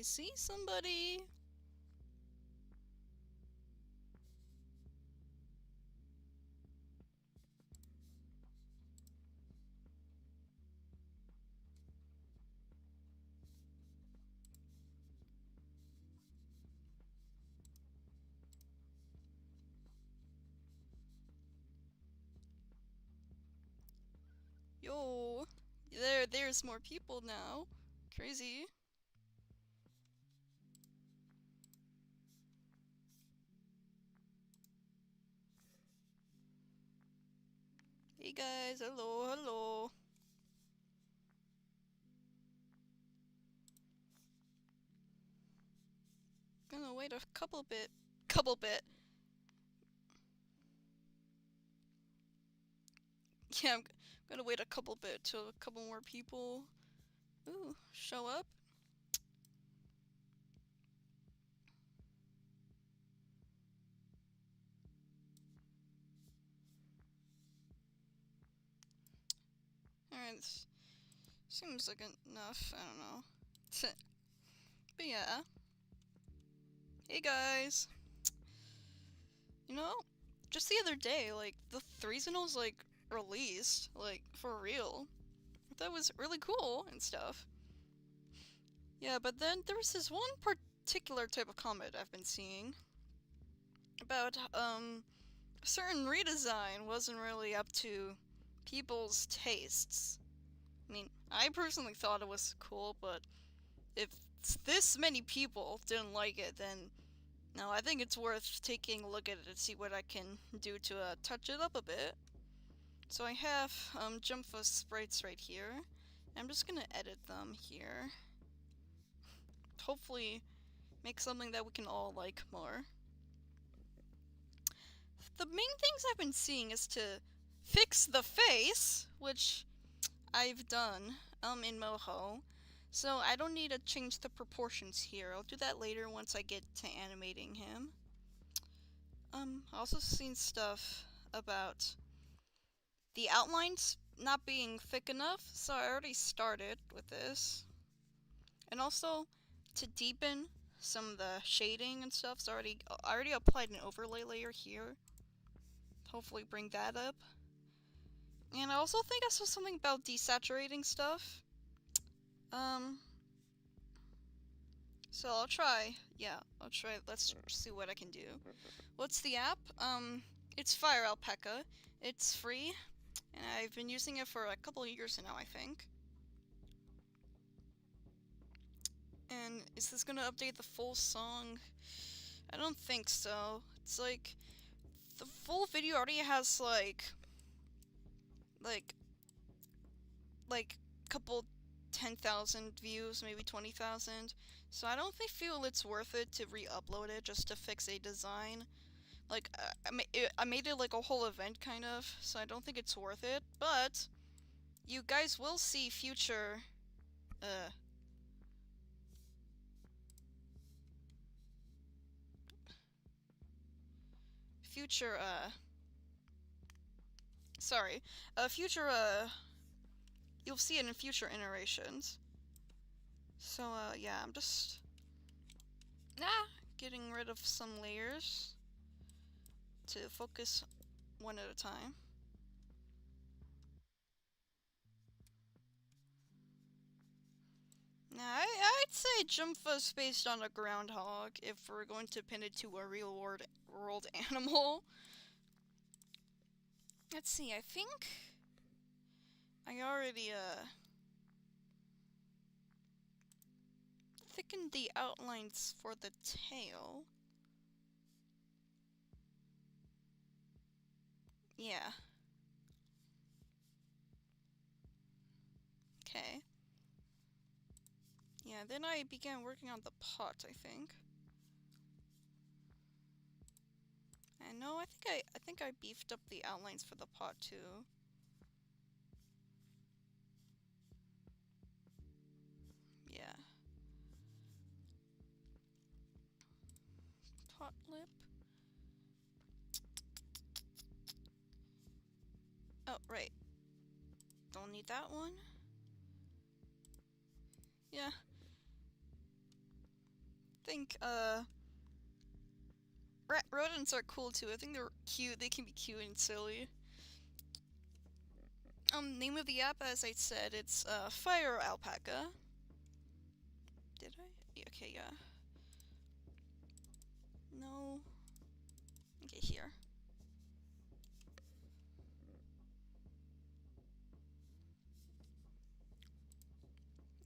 see somebody. Yo, there's more people now. Crazy. Hey guys, hello, hello. Gonna wait a couple bit. Yeah, I'm gonna wait a couple bit till a couple more people, ooh, show up. Alright, seems like enough, I don't know. But yeah. Hey guys. You know, just the other day, like, the Threesenals, like, released, like, for real. That was really cool and stuff. Yeah, but then there was this one particular type of comment I've been seeing about, a certain redesign wasn't really up to people's tastes. I mean, I personally thought it was cool, but if this many people didn't like it, then no, I think it's worth taking a look at it and see what I can do to touch it up a bit. So I have Jumpa sprites right here. I'm just gonna edit them here. Hopefully make something that we can all like more. The main things I've been seeing is to fix the face, which I've done in Moho. So I don't need to change the proportions here. I'll do that later once I get to animating him. I also seen stuff about the outlines not being thick enough, so I already started with this. And also to deepen some of the shading and stuff, so I already applied an overlay layer here. Hopefully bring that up. And I also think I saw something about desaturating stuff. So I'll try. Yeah, I'll try. Let's see what I can do. What's the app? It's Fire Alpaca. It's free, and I've been using it for a couple of years now, I think. And is this gonna update the full song? I don't think so. It's like the full video already has like couple 10,000 views, maybe 20,000. So I don't feel it's worth it to re-upload it just to fix a design. Like I made it like a whole event kind of, so I don't think it's worth it. But you guys will see future you'll see it in future iterations. So yeah, I'm just getting rid of some layers to focus one at a time. Now, I'd say Jumpa's based on a groundhog if we're going to pin it to a real world animal. Let's see, I think I already thickened the outlines for the tail. Yeah. Okay. Yeah, then I began working on the pot, I think. And no, I think I beefed up the outlines for the pot too. Yeah. Pot lip. Oh, right. Don't need that one. Yeah. Rodents are cool too. I think they're cute. They can be cute and silly. Name of the app, as I said, it's Fire Alpaca. Did I? Yeah, okay, yeah. No. Okay, here.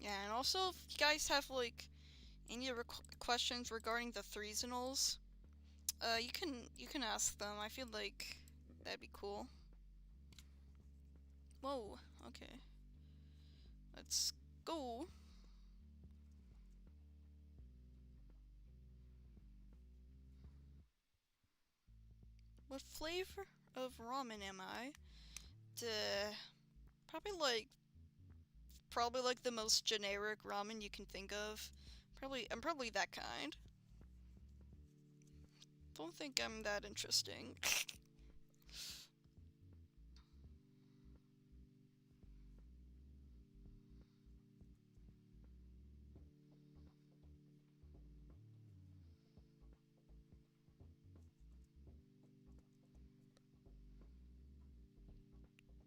Yeah, and also, if you guys have like any questions regarding the threesionals, you can ask them. I feel like that'd be cool. Whoa. Okay. Let's go. What flavor of ramen am I? Duh. Probably like the most generic ramen you can think of. I'm probably that kind. Don't think I'm that interesting.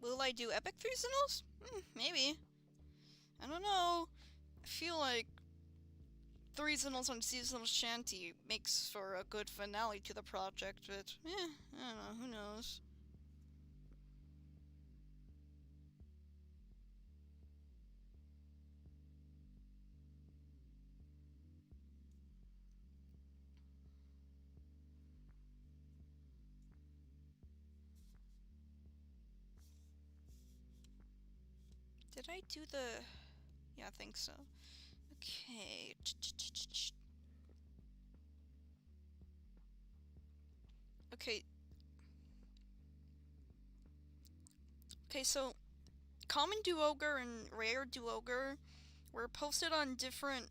Will I do epic threesionals? Maybe. I don't know. I feel like threesionals on seasonal shanty makes for a good finale to the project, but I don't know, who knows. Did I do the... Yeah, I think so. Okay. Okay. Okay, so common duogre and rare duogre were posted on different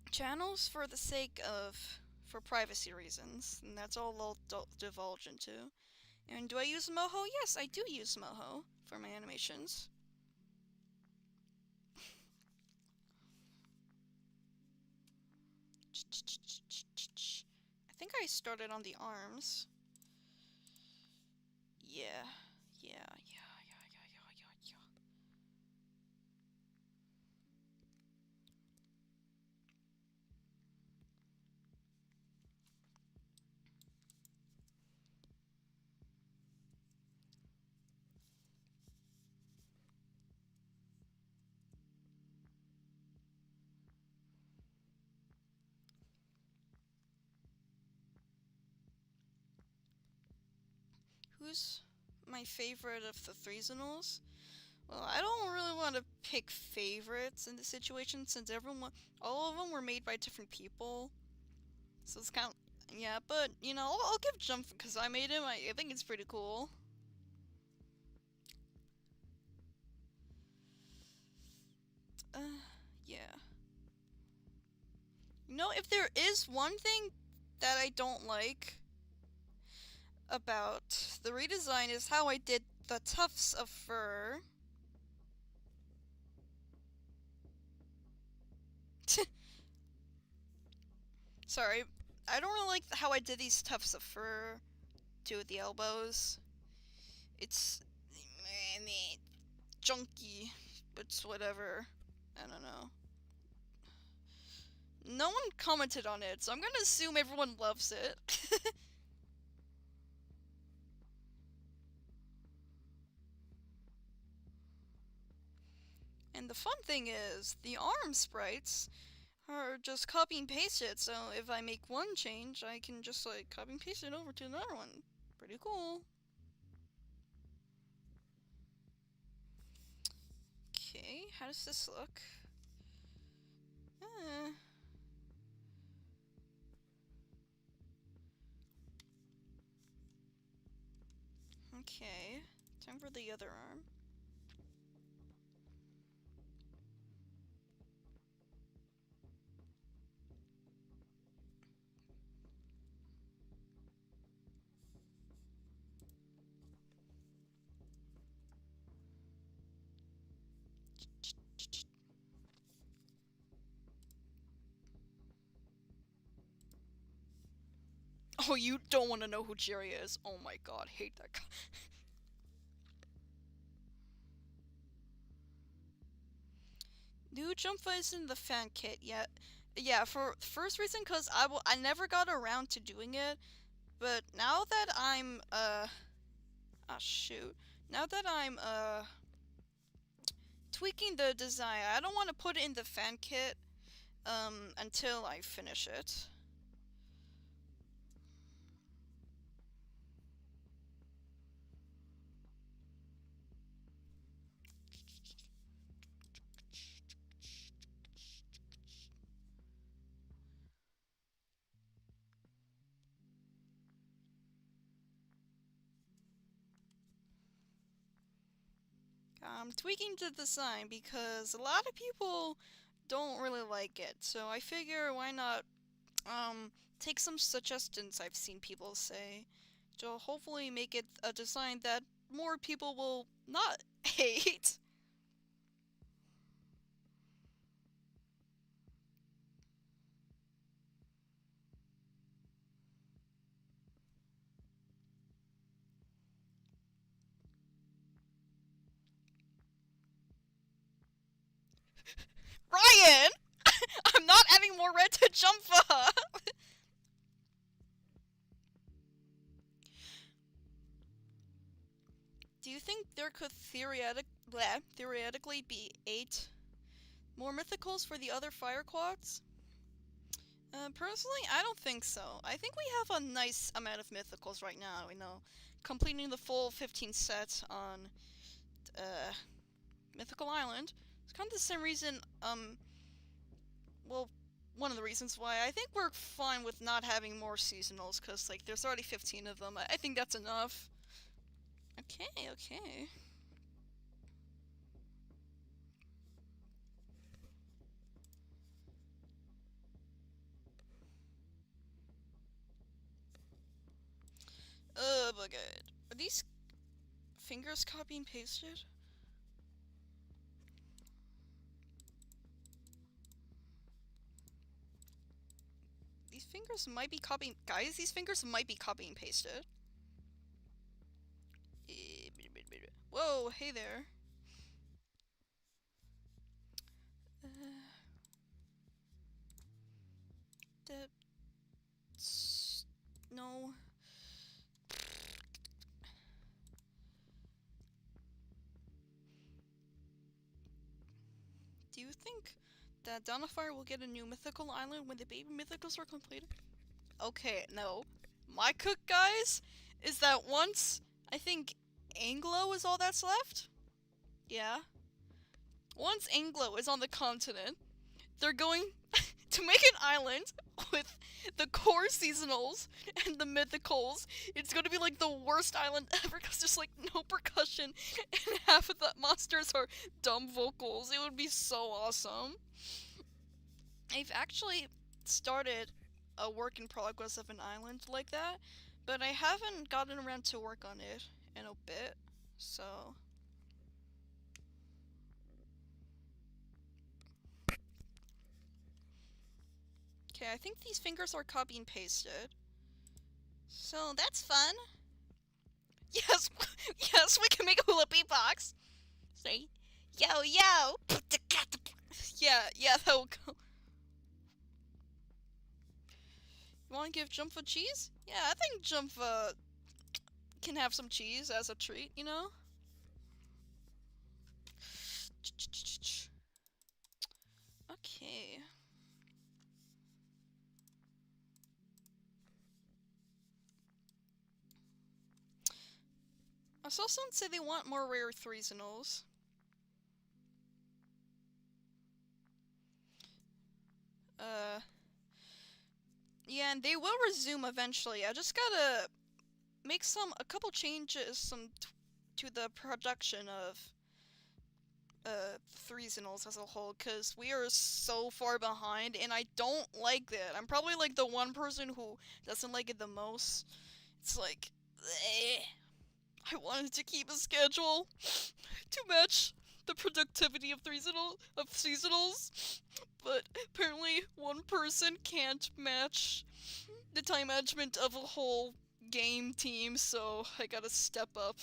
channels for the sake of... for privacy reasons, and that's all I'll divulge into. And do I use Moho? Yes, I do use Moho for my animations. I think I started on the arms. Yeah. Who's my favorite of the threesionals? Well, I don't really want to pick favorites in this situation since all of them were made by different people. So it's kind of, yeah, but, you know, I'll give Jumpa because I made him. I think it's pretty cool. Yeah. You know, if there is one thing that I don't like about the redesign is how I did the tufts of fur. Sorry, I don't really like how I did these tufts of fur to the elbows. It's junky, but it's whatever. I don't know. No one commented on it, so I'm gonna assume everyone loves it. And the fun thing is, the arm sprites are just copy and paste it, so if I make one change, I can just like copy and paste it over to another one. Pretty cool. Okay, how does this look? Okay, time for the other arm. Oh, you don't want to know who Jerry is. Oh my god, hate that guy. New Jumpa isn't the fan kit yet. Yeah, for first reason, cause I never got around to doing it, but now that I'm ah shoot, now that I'm tweaking the design, I don't want to put it in the fan kit until I finish it. I'm tweaking the design because a lot of people don't really like it, so I figure why not take some suggestions I've seen people say to hopefully make it a design that more people will not hate. Ryan! I'm not adding more red to Jumpa! Do you think there could theoretically be 8 more mythicals for the other fire quads? Personally, I don't think so. I think we have a nice amount of mythicals right now, completing the full 15 sets on, Mythical Island. It's kind of the same reason, well, one of the reasons why I think we're fine with not having more seasonals, because, like, there's already 15 of them. I think that's enough. Okay. Oh my god. Are these fingers copy and pasted? These fingers might be copying. Guys, these fingers might be copy and pasted. Whoa, hey there. That's... No. Do you think that Donafire will get a new mythical island when the baby mythicals are completed? Okay, no. My cook, guys, is that once I think Anglo is all that's left? Yeah. Once Anglo is on the continent, they're going to make an island with the core seasonals and the mythicals. It's going to be like the worst island ever because there's like no percussion and half of the monsters are dumb vocals. It would be so awesome. I've actually started a work in progress of an island like that, but I haven't gotten around to work on it in a bit, so... Okay, I think these fingers are copy and pasted. So that's fun. Yes, yes, we can make a hula beatbox. Say, yo, yo. Yeah, that will go. You want to give Jumpa cheese? Yeah, I think Jumpa can have some cheese as a treat, Okay. I saw someone say they want more rare threesionals. Yeah, and they will resume eventually. I just gotta make a couple changes to the production of threesionals as a whole, because we are so far behind, and I don't like that. I'm probably like the one person who doesn't like it the most. It's like, I wanted to keep a schedule to match the productivity of seasonals, but apparently one person can't match the time management of a whole game team, so I gotta step up.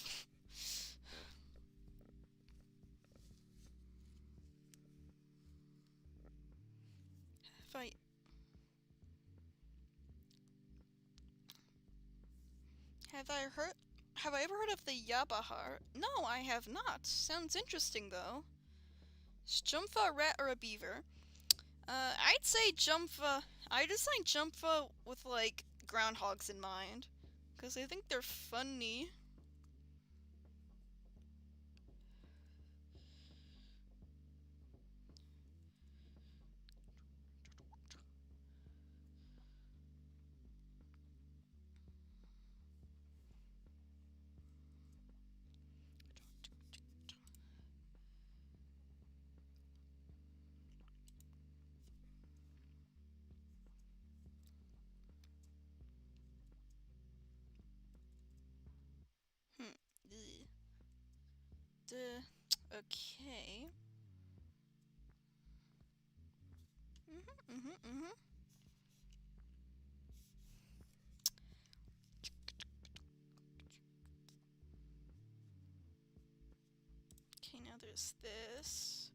Have I ever heard of the Yabahar? No, I have not. Sounds interesting though. Is Jumpa a rat or a beaver? I'd say Jumpa. I designed Jumpa with like groundhogs in mind, because I think they're funny. Hmm. Okay. Mhm. Okay, now there's this.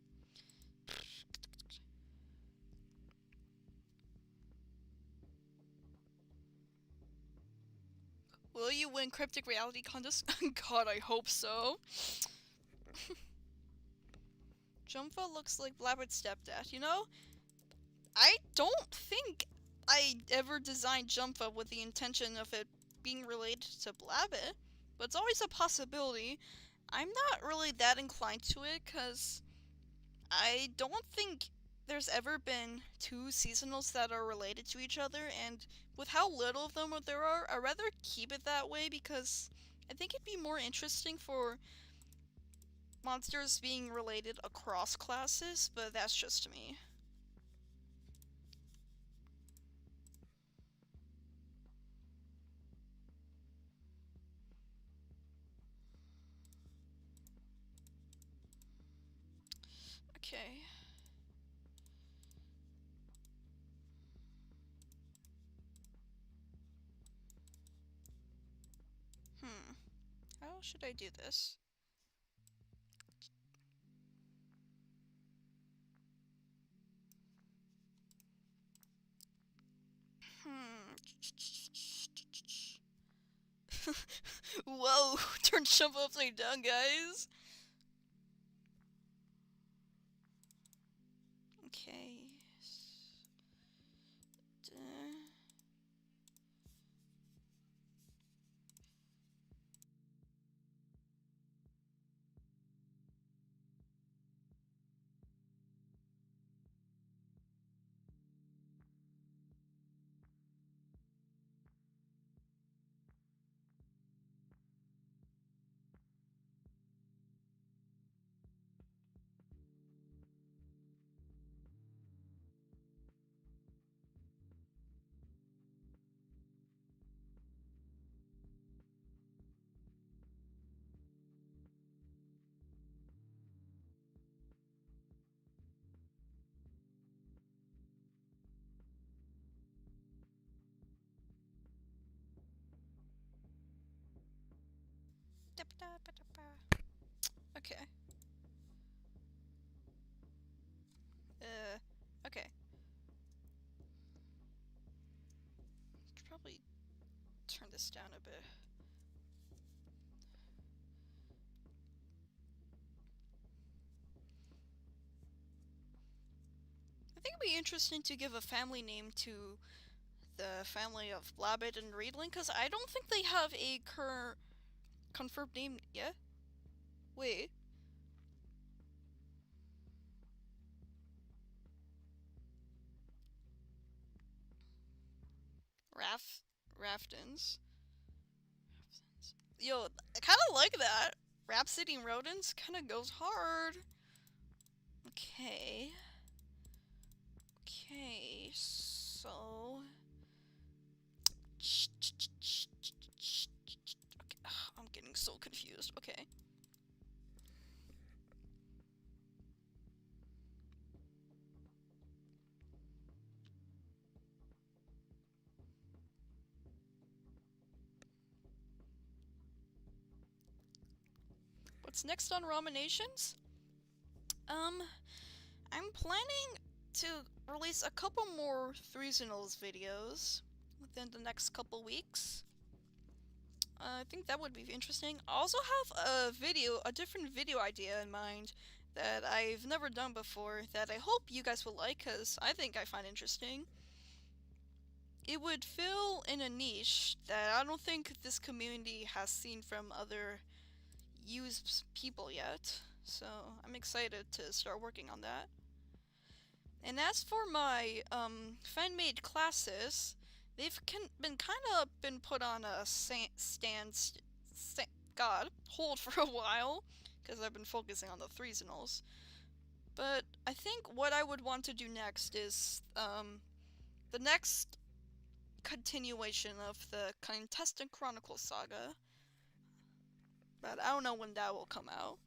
Will you win Cryptic Reality Contest? God, I hope so. Jumpa looks like Blabbit's stepdad. You know, I don't think I ever designed Jumpa with the intention of it being related to Blabbit, but it's always a possibility. I'm not really that inclined to it, because I don't think there's ever been two seasonals that are related to each other, and with how little of them there are, I'd rather keep it that way, because I think it'd be more interesting for monsters being related across classes, but that's just me. Okay. How should I do this? Whoa, turn Jumpa upside down, guys. Okay. Okay. Okay. Should probably turn this down a bit. I think it'd be interesting to give a family name to the family of Blabbit and Reedling, because I don't think they have a confirmed name yet. Wait. Raftins. Yo, I kind of like that. Rhapsody rodents kind of goes hard. Okay. Okay, so... Okay, I'm getting so confused. Okay. what's next on Raminations? I'm planning to release a couple more Threesenals videos within the next couple weeks. I think that would be interesting. I also have a different video idea in mind that I've never done before that I hope you guys will like, because I think I find interesting. It would fill in a niche that I don't think this community has seen from other used people yet, so I'm excited to start working on that. And as for my fan-made classes, they've been put on a hold for a while, because I've been focusing on the Threesenals. But I think what I would want to do next is the next continuation of the Contestant Chronicles saga. But I don't know when that will come out.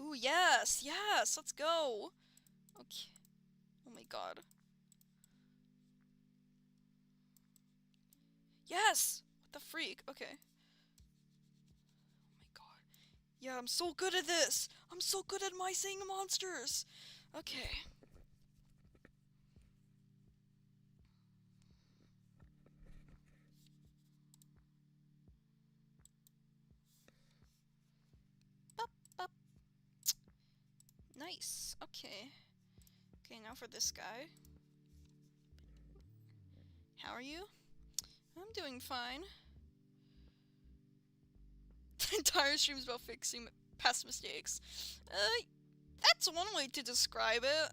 Ooh, yes, yes, let's go. Okay. Oh my god. Yes! What the freak? Okay. Oh my god. Yeah, I'm so good at this! I'm so good at seeing monsters! Okay. Up, up. Nice. Okay. Okay, now for this guy. How are you? I'm doing fine. The entire stream's about fixing past mistakes. That's one way to describe it.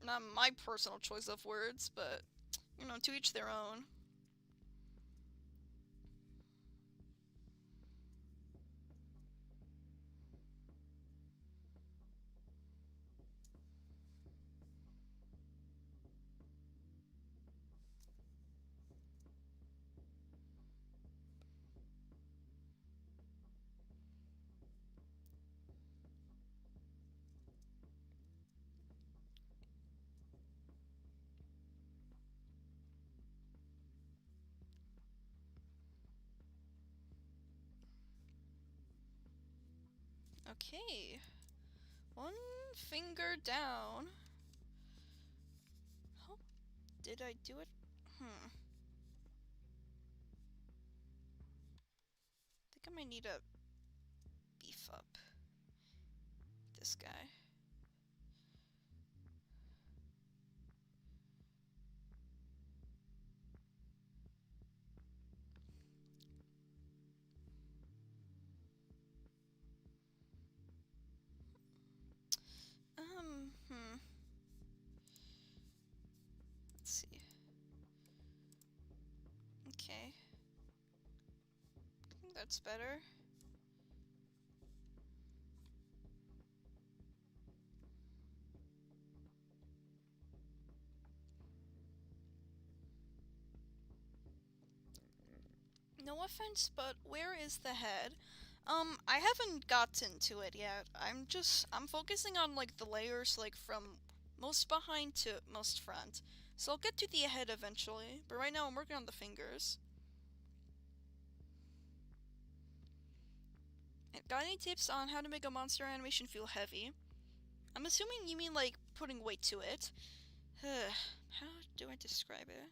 Not my personal choice of words, but, you know, to each their own. Okay. One finger down. How did I do it? I think I might need to beef up this guy. Let's see. Okay. I think that's better. No offense, but where is the head? I haven't gotten to it yet. I'm focusing on, like, the layers, like, from most behind to most front. So I'll get to the head eventually, but right now I'm working on the fingers. Got any tips on how to make a monster animation feel heavy? I'm assuming you mean, like, putting weight to it. How do I describe it?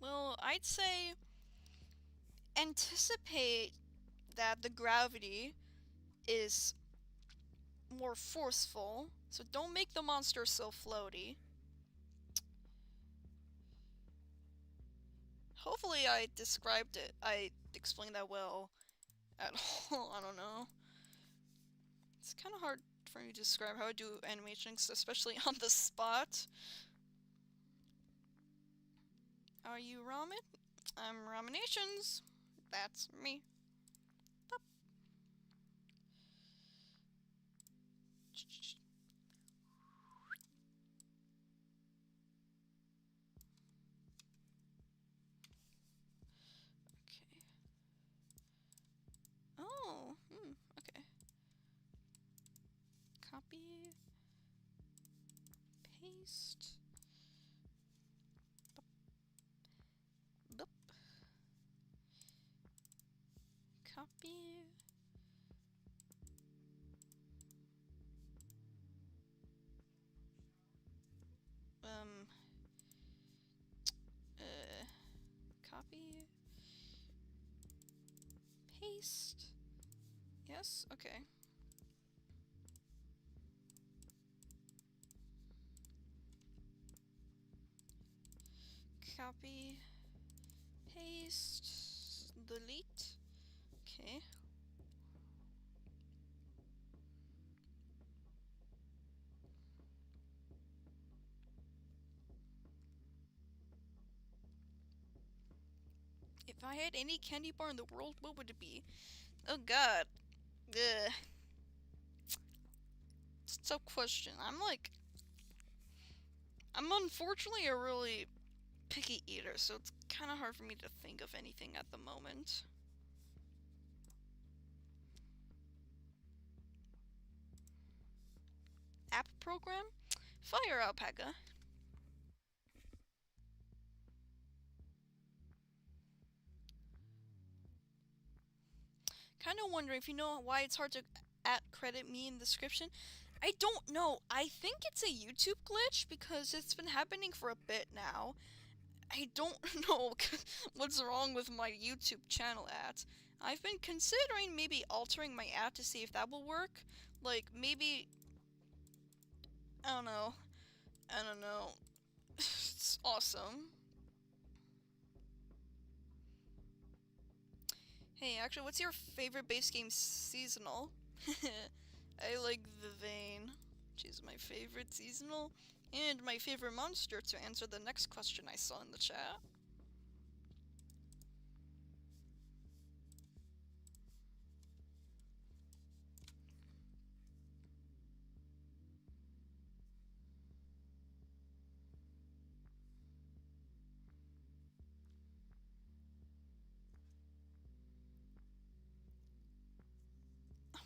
Well, I'd say anticipate that the gravity is more forceful, so don't make the monster so floaty. Hopefully I explained that well at all. I don't know. It's kind of hard for me to describe how I do animations, especially on the spot. Are you ramen? I'm Raminations. That's me. Pop. Okay. Oh, okay. Copy. Paste. Copy. Copy. Paste. Yes, okay. Copy. Paste. Delete. Okay. If I had any candy bar in the world, what would it be? Oh god. Ugh. It's a tough question. I'm unfortunately a really picky eater, so it's kind of hard for me to think of anything at the moment. App program? Fire alpaca. Kind of wondering if you know why it's hard to credit me in the description. I don't know. I think it's a YouTube glitch because it's been happening for a bit now. I don't know what's wrong with my YouTube channel at. I've been considering maybe altering my ad to see if that will work. Like, maybe... I don't know. I don't know. It's awesome. Hey, actually, what's your favorite base game seasonal? I like the Vein. She's my favorite seasonal. And my favorite monster, to answer the next question I saw in the chat.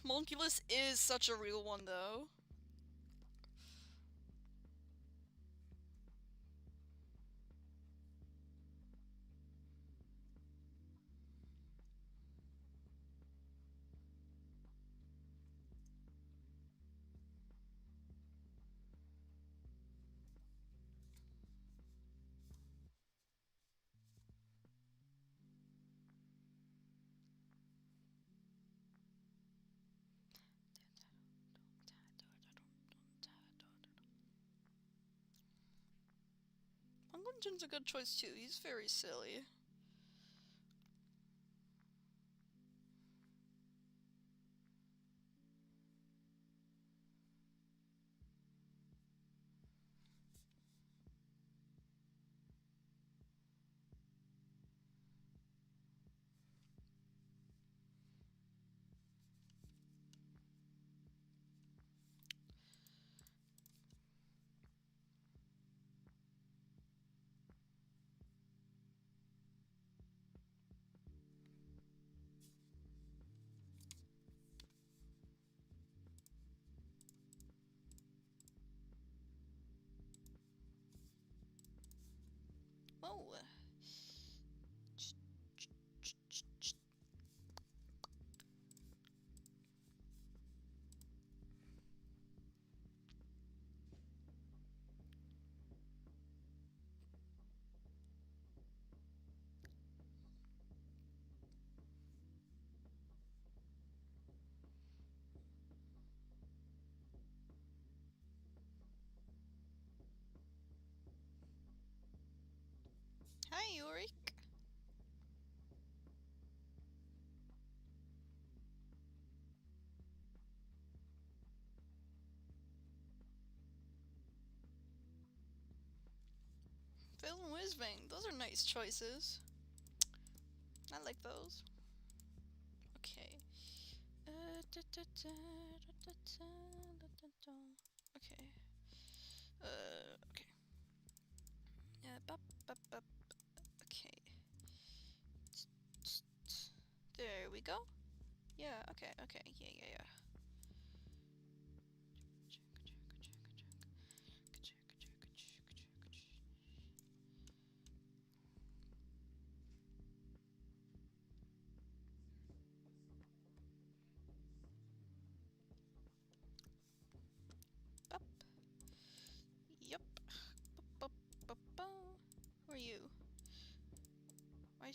Monculus is such a real one, though. Mongolian's a good choice, too. He's very silly. Whoa. Hi, Yorick. Phil and Whizbang, those are nice choices. I like those. Okay. Okay. Okay. Okay. There we go. Yeah, okay, yeah.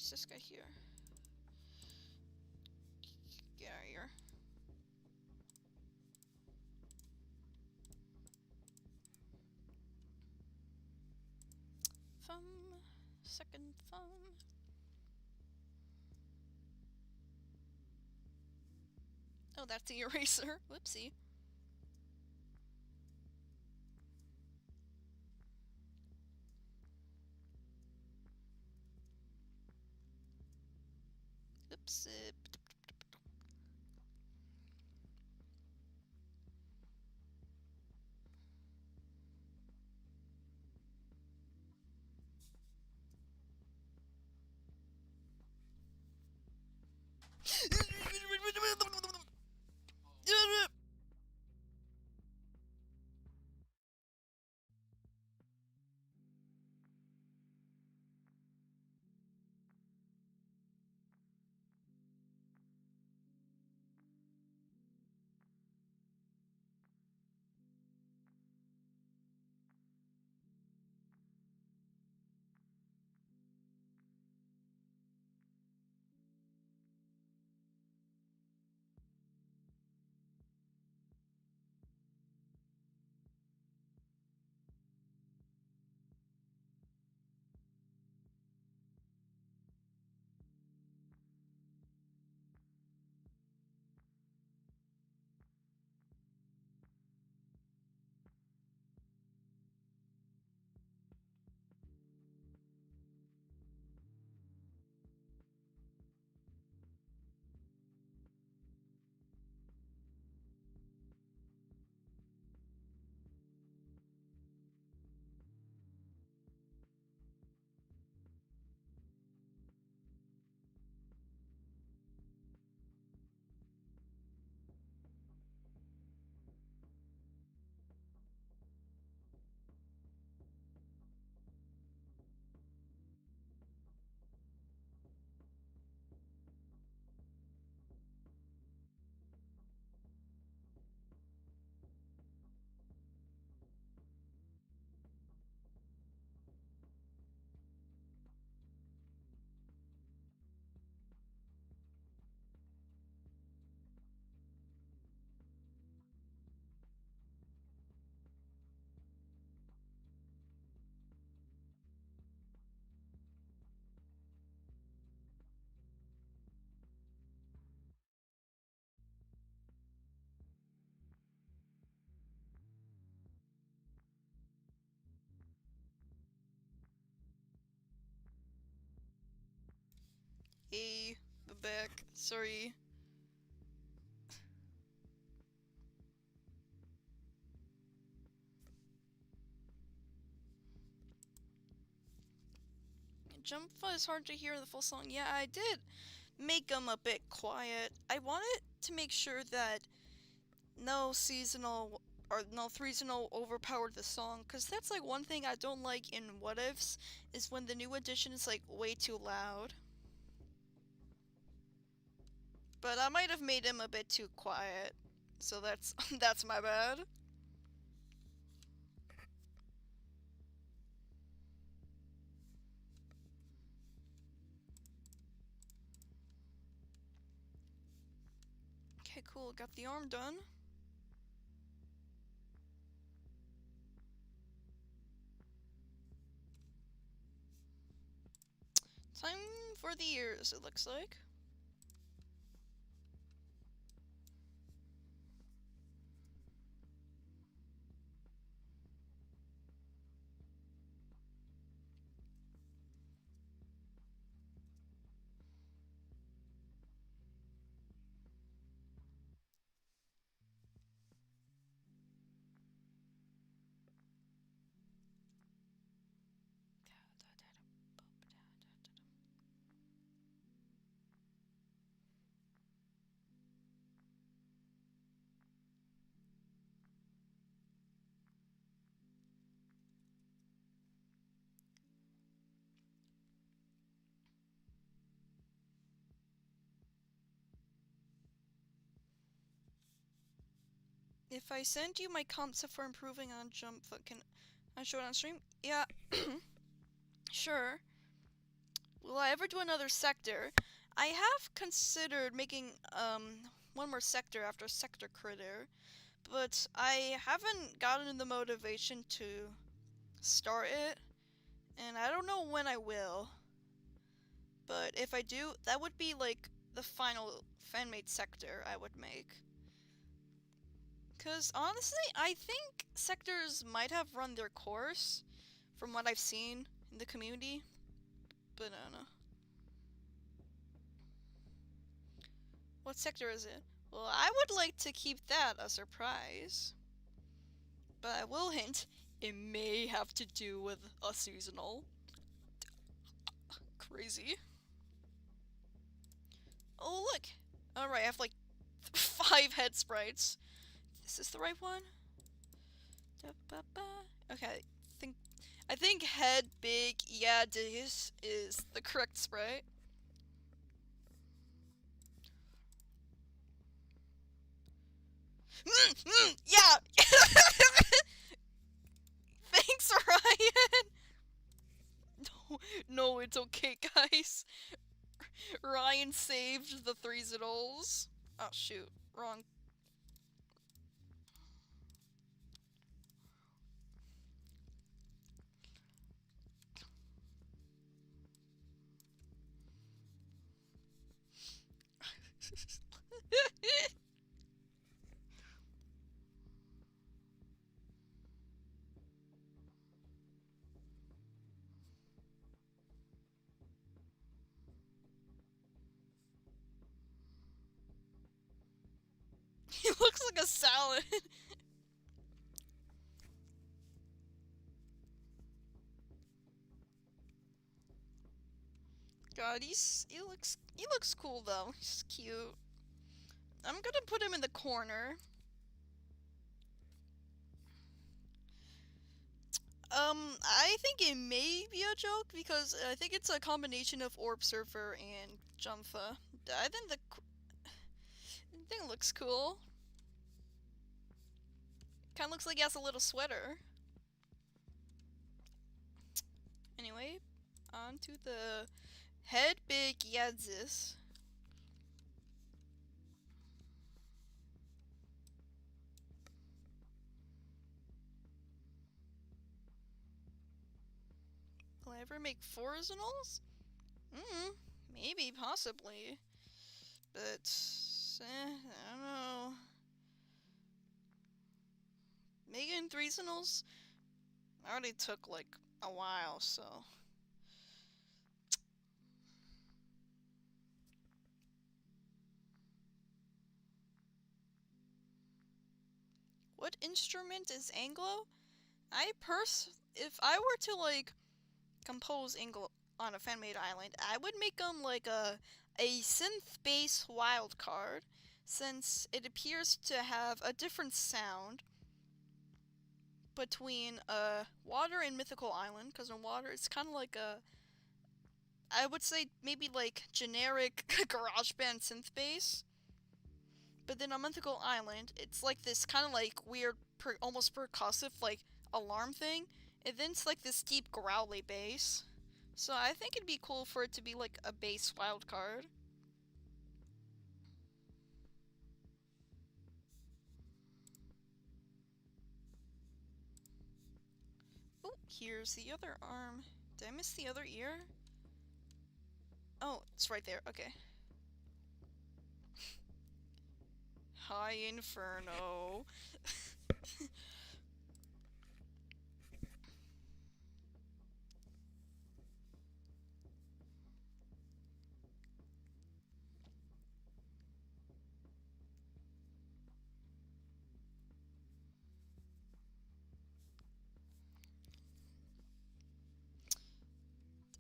is this guy here? Get out of here. Thumb. Second thumb. Oh, that's the eraser. Whoopsie. Oops. Hey, we're back. Sorry. Jumpa is hard to hear the full song. Yeah, I did make them a bit quiet. I wanted to make sure that no seasonal or no seasonal overpowered the song, because that's like one thing I don't like in What Ifs, is when the new edition is like way too loud. But I might have made him a bit too quiet, so that's that's my bad. Okay, cool, got the arm done. Time for the ears, it looks like. If I send you my concept for improving on Jumpa, can I show it on stream? Yeah, sure. will I ever do another sector? I have considered making one more sector after Sector Critter, but I haven't gotten the motivation to start it, and I don't know when I will. But if I do, that would be like the final fan-made sector I would make. Because honestly, I think sectors might have run their course from what I've seen in the community, but I don't know. What sector is it? Well, I would like to keep that a surprise. But I will hint, it may have to do with a seasonal. Crazy. Oh, look! Alright, I have like 5 head sprites. Is this the right one? Okay, I think head big, yeah, this is the correct sprite. Yeah! Thanks, Ryan! No, it's okay, guys. Ryan saved the 3 ziddles. Oh, shoot. Wrong. He looks like a salad. God, he looks cool though. He's cute. I'm gonna put him in the corner. I think it may be a joke because I think it's a combination of Orb Surfer and Jumpa. I think the thing looks cool. Kind of looks like he has a little sweater. Anyway, on to the head big Yadzis. Will I ever make 4 originals? Maybe, possibly. But, I don't know. Making 3 originals already took, like, a while, so... What instrument is Anglo? If I were to, like, compose Anglo on a fan-made island, I would make them like a synth-based wild card, since it appears to have a different sound between water and mythical island, because in water it's kind of like I would say maybe like generic garage band synth bass, but then on mythical island it's like this kind of like weird almost percussive like alarm thing, and then it's like this deep growly bass. So I think it'd be cool for it to be like a base wild card. Oh, here's the other arm. Did I miss the other ear? Oh, it's right there. Okay. High Inferno.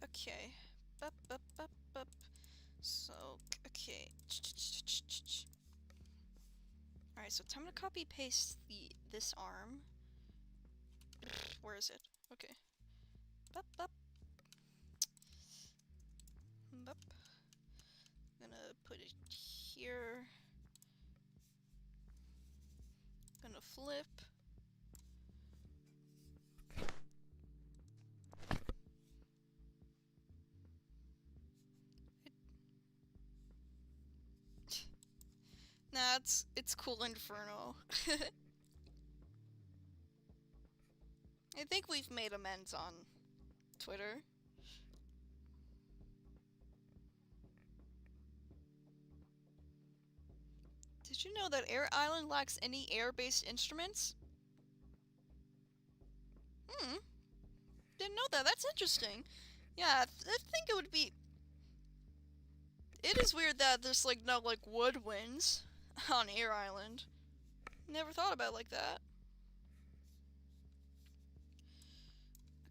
Okay. Bup, bup, bup, bup. So, okay. Alright, so time to copy paste this arm. Where is it? Okay. Bup, bup. Bup. Gonna put it here. Gonna flip. Yeah, it's cool Inferno. I think we've made amends on Twitter. Did you know that Air Island lacks any air-based instruments? Didn't know that. That's interesting. Yeah, I think it would be... It is weird that there's like no like woodwinds on Air Island. Never thought about it like that.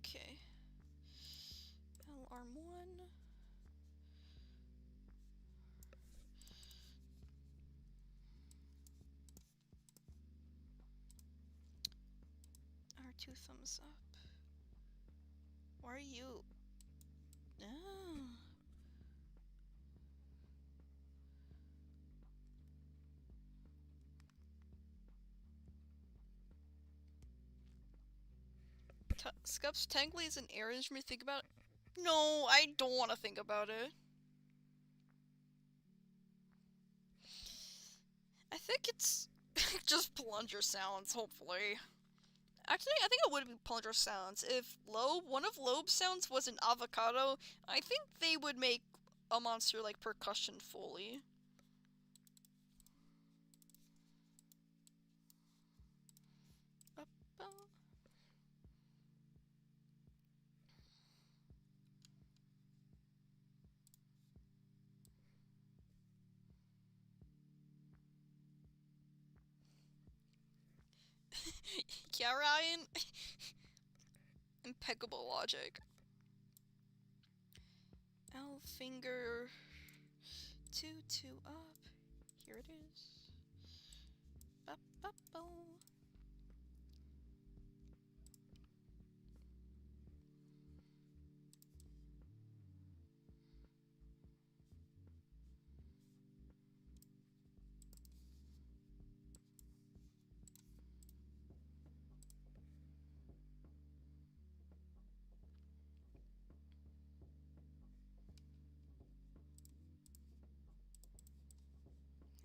Okay. Arm 1. R2 thumbs up. Why are you? Oh. Scups technically is an air instrument. Think about it. No, I don't want to think about it. I think it's just plunger sounds, hopefully. Actually, I think it would be plunger sounds. If one of Loeb's sounds was an avocado, I think they would make a monster like percussion Foley. Yeah, Ryan. Impeccable logic. L finger 2 up. Here it is. Up.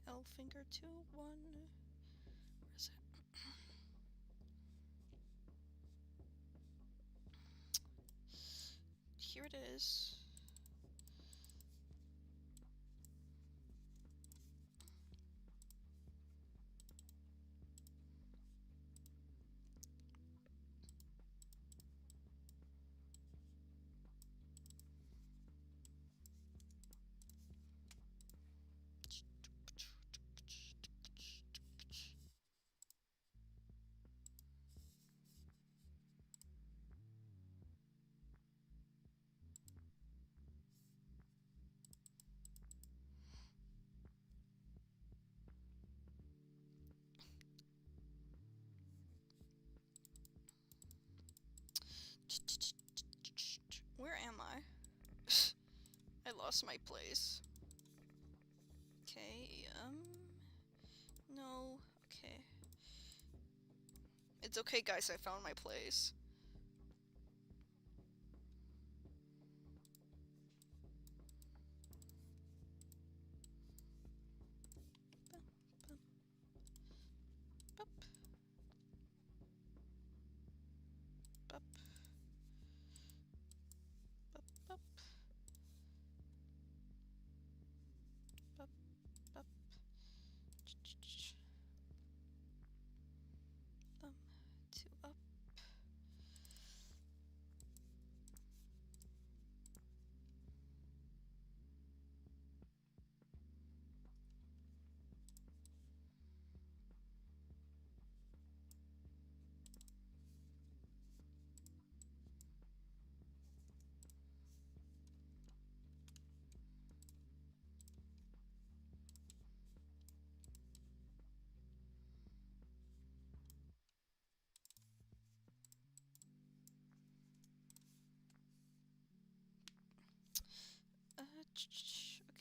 L finger 2 1. Where is it? Here it is. Where am I? I lost my place. Okay, no, okay. It's okay, guys, I found my place.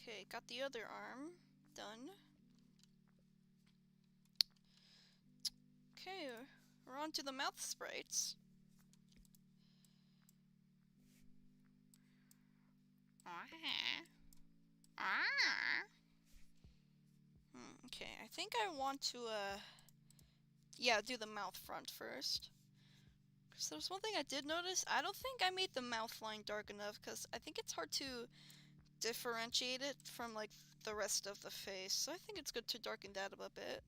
Okay, got the other arm done. Okay, we're on to the mouth sprites. Okay, I think I want to, yeah, do the mouth front first. Because there's one thing I did notice. I don't think I made the mouth line dark enough, because I think it's hard to differentiate it from, like, the rest of the face. So I think it's good to darken that up a bit.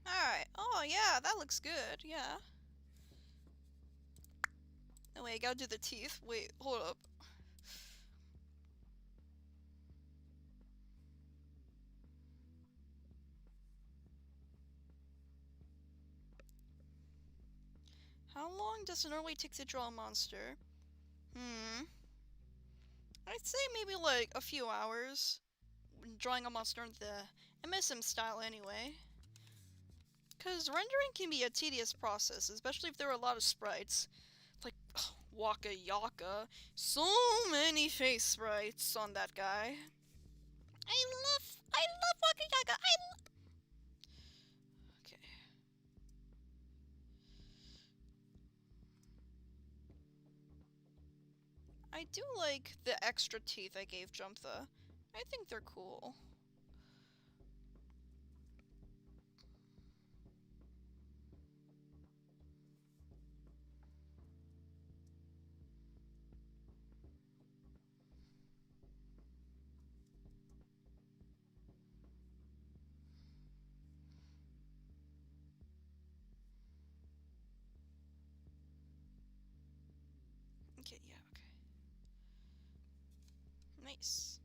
Alright. Oh, yeah, that looks good. Yeah. Oh, wait, I gotta do the teeth. Wait, hold up. How long does it normally take to draw a monster? I'd say maybe like a few hours. When drawing a monster in the MSM style anyway. Because rendering can be a tedious process, especially if there are a lot of sprites. Like, Waka Yaka. So many face sprites on that guy. I love Waka Yaka. Okay. I do like the extra teeth I gave Jumpa. I think they're cool. Okay, yeah, okay. Nice.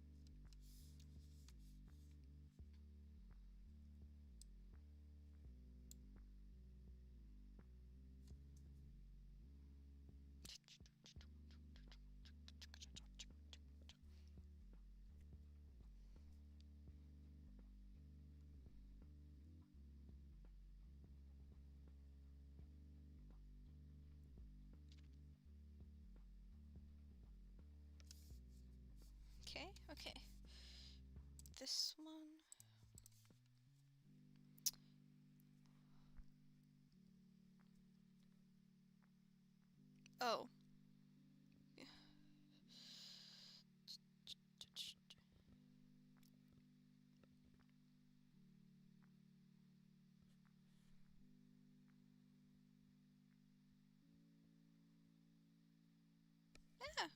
Okay, okay. This one. Oh. Yeah. Ugh.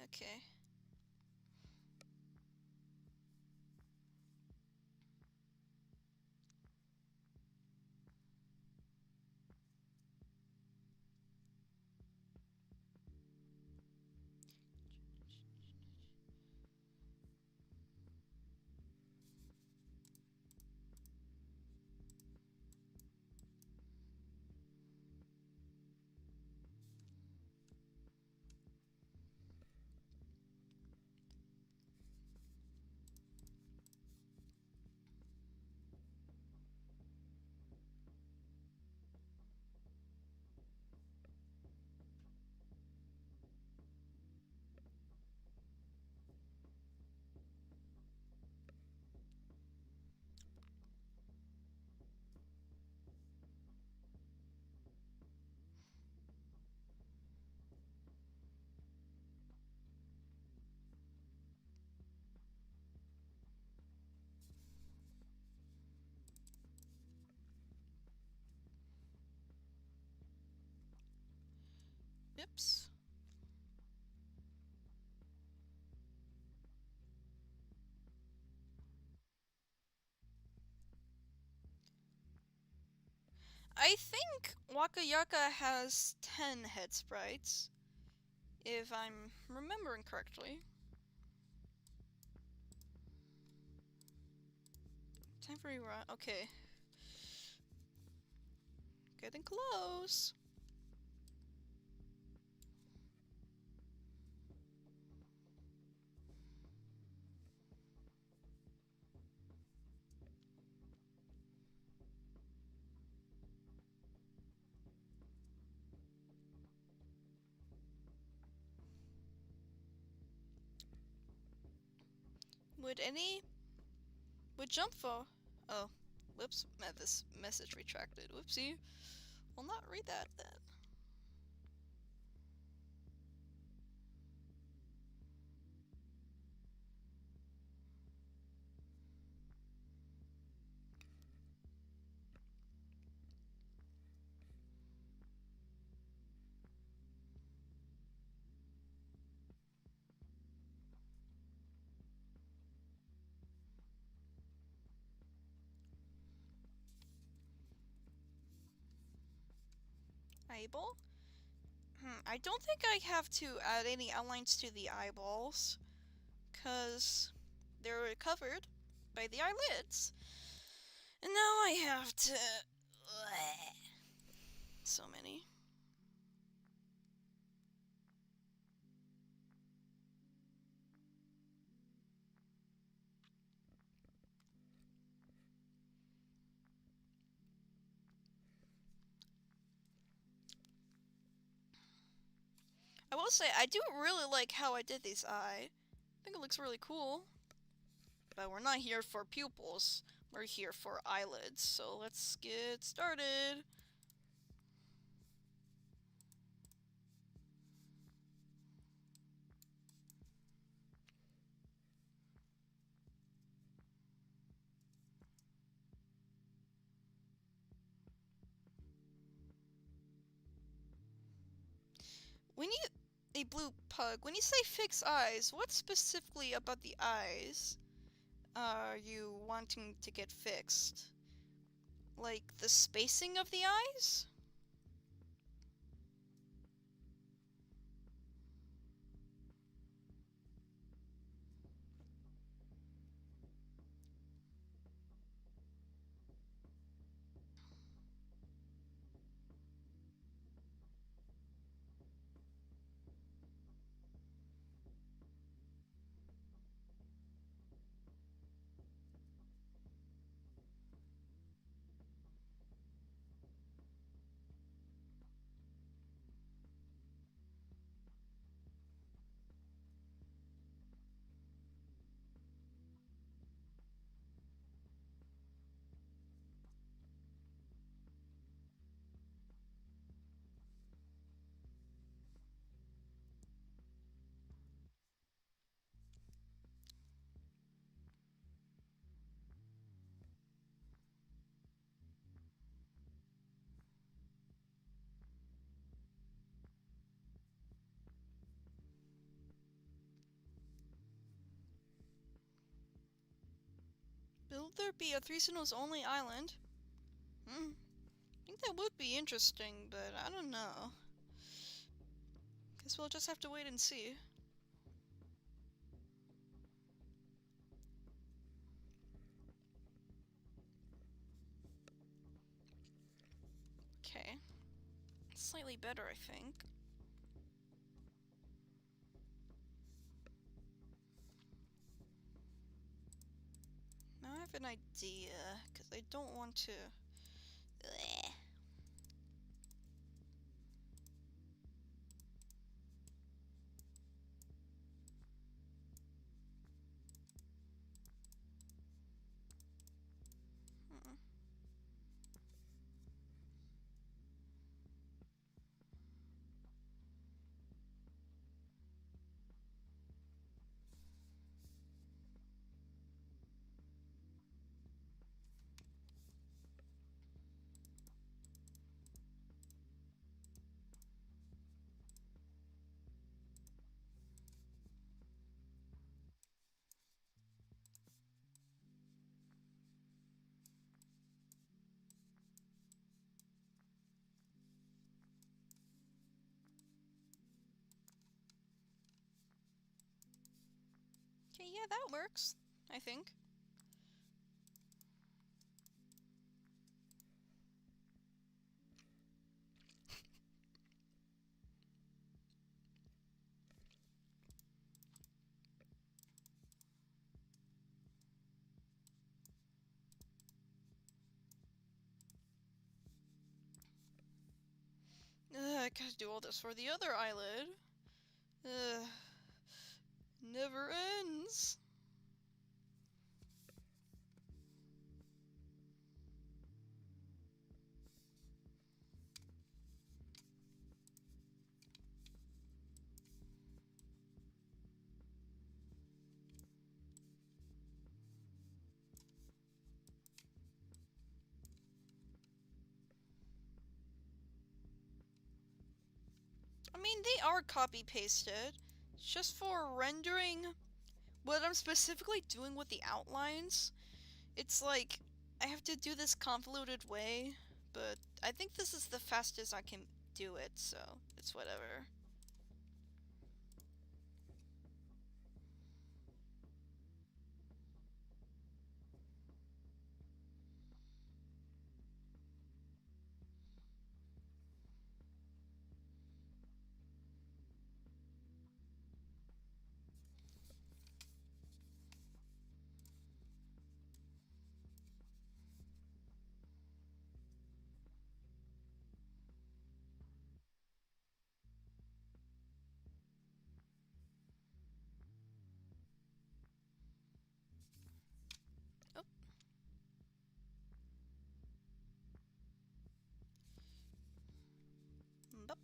Okay. Oops. I think Waka Yaka has 10 head sprites, if I'm remembering correctly. Time for rerun. Okay. Getting close. Would Jumpa? Oh, whoops, this message retracted. Whoopsie. Will not read that then. Eyeball? I don't think I have to add any outlines to the eyeballs, cause they're covered by the eyelids. And now I have to... So many. I will say, I do really like how I did these eye. I think it looks really cool. But we're not here for pupils. We're here for eyelids. So let's get started. A blue pug, when you say fix eyes, what specifically about the eyes are you wanting to get fixed? Like the spacing of the eyes? Will there be a Three Signals only island? I think that would be interesting, but I don't know. Guess we'll just have to wait and see. Okay. Slightly better, I think. Now I have an idea, because I don't want to... Bleh. Yeah, that works, I think. I gotta do all this for the other eyelid. Never ends. I mean, they are copy-pasted. Just for rendering what I'm specifically doing with the outlines. It's like, I have to do this convoluted way, but I think this is the fastest I can do it, so it's whatever. Oh. Bup.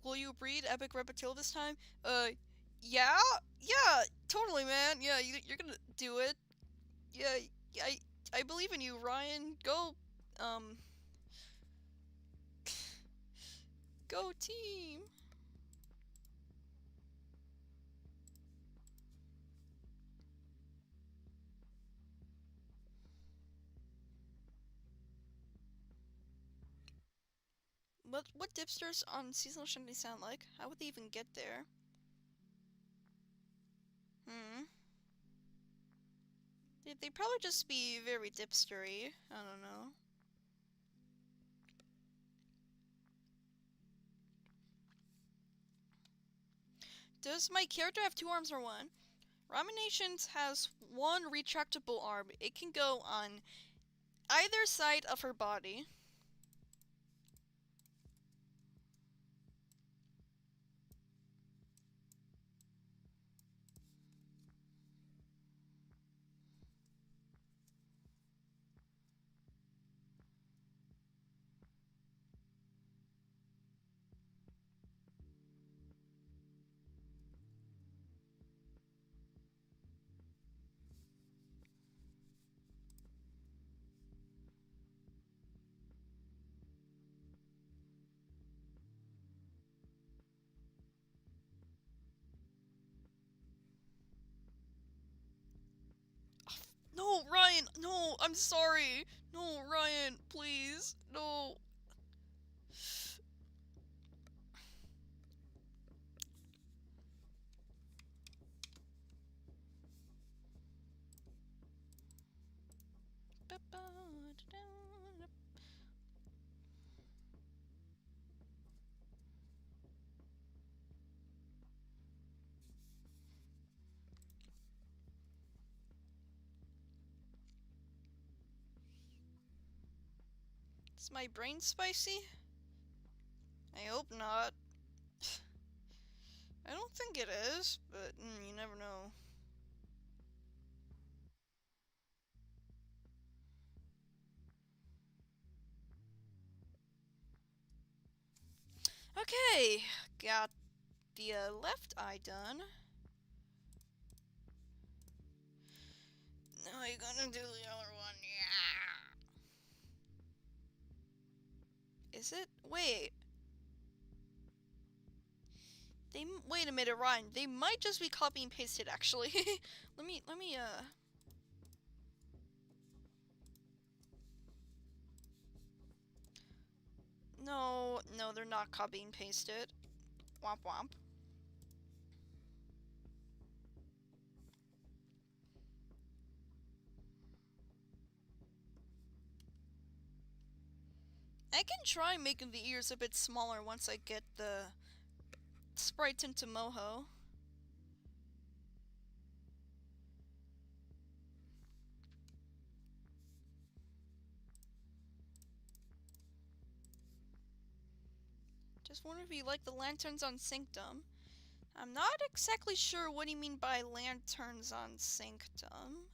Will you read Epic Reptile this time? Yeah? Yeah, totally, man. Yeah, you're gonna do it. Yeah, I believe in you, Ryan. Go, um, go team. What dipsters on seasonal shanty sound like? How would they even get there? They'd probably just be very dipstery. I don't know. Does my character have two arms or one? Raminations has one retractable arm. It can go on either side of her body. No, Ryan! No, I'm sorry! No, Ryan, please! No! Is my brain spicy? I hope not. I is, but you never know. Okay, got the left eye done. Now you're gonna do the other one. Yeah. Is it? Wait. Wait a minute, Ryan. They might just be copy and pasted, actually. let me. No, they're not copy and pasted. Womp womp. I can try making the ears a bit smaller once I get the sprites into Moho. Just wonder if you like the lanterns on Syncdom. I'm not exactly sure what you mean by lanterns on Syncdom.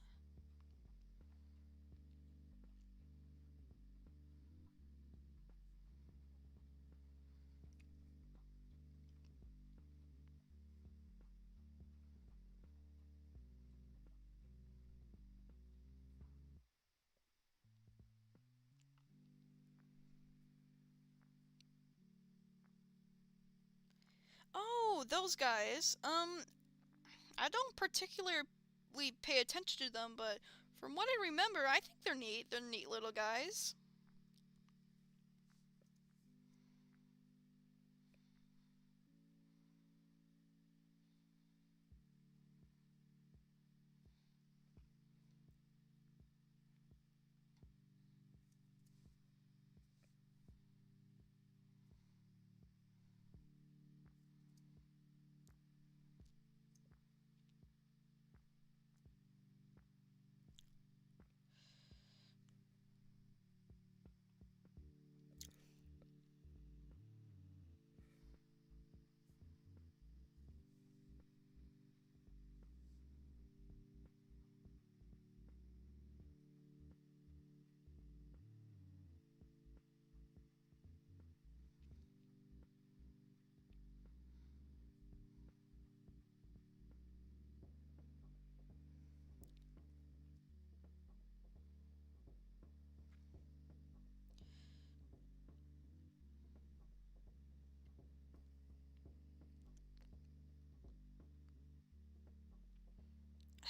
Oh, those guys. I don't particularly pay attention to them, but from what I remember, I think they're neat. They're neat little guys.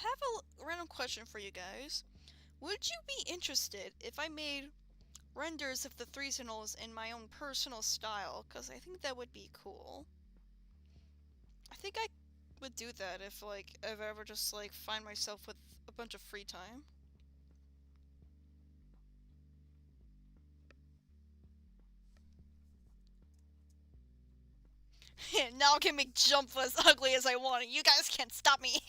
I have a random question for you guys. Would you be interested if I made renders of the three signals in my own personal style? Because I think that would be cool. I think I would do that if I ever just find myself with a bunch of free time. Now I can make Jumpa as ugly as I want, and you guys can't stop me.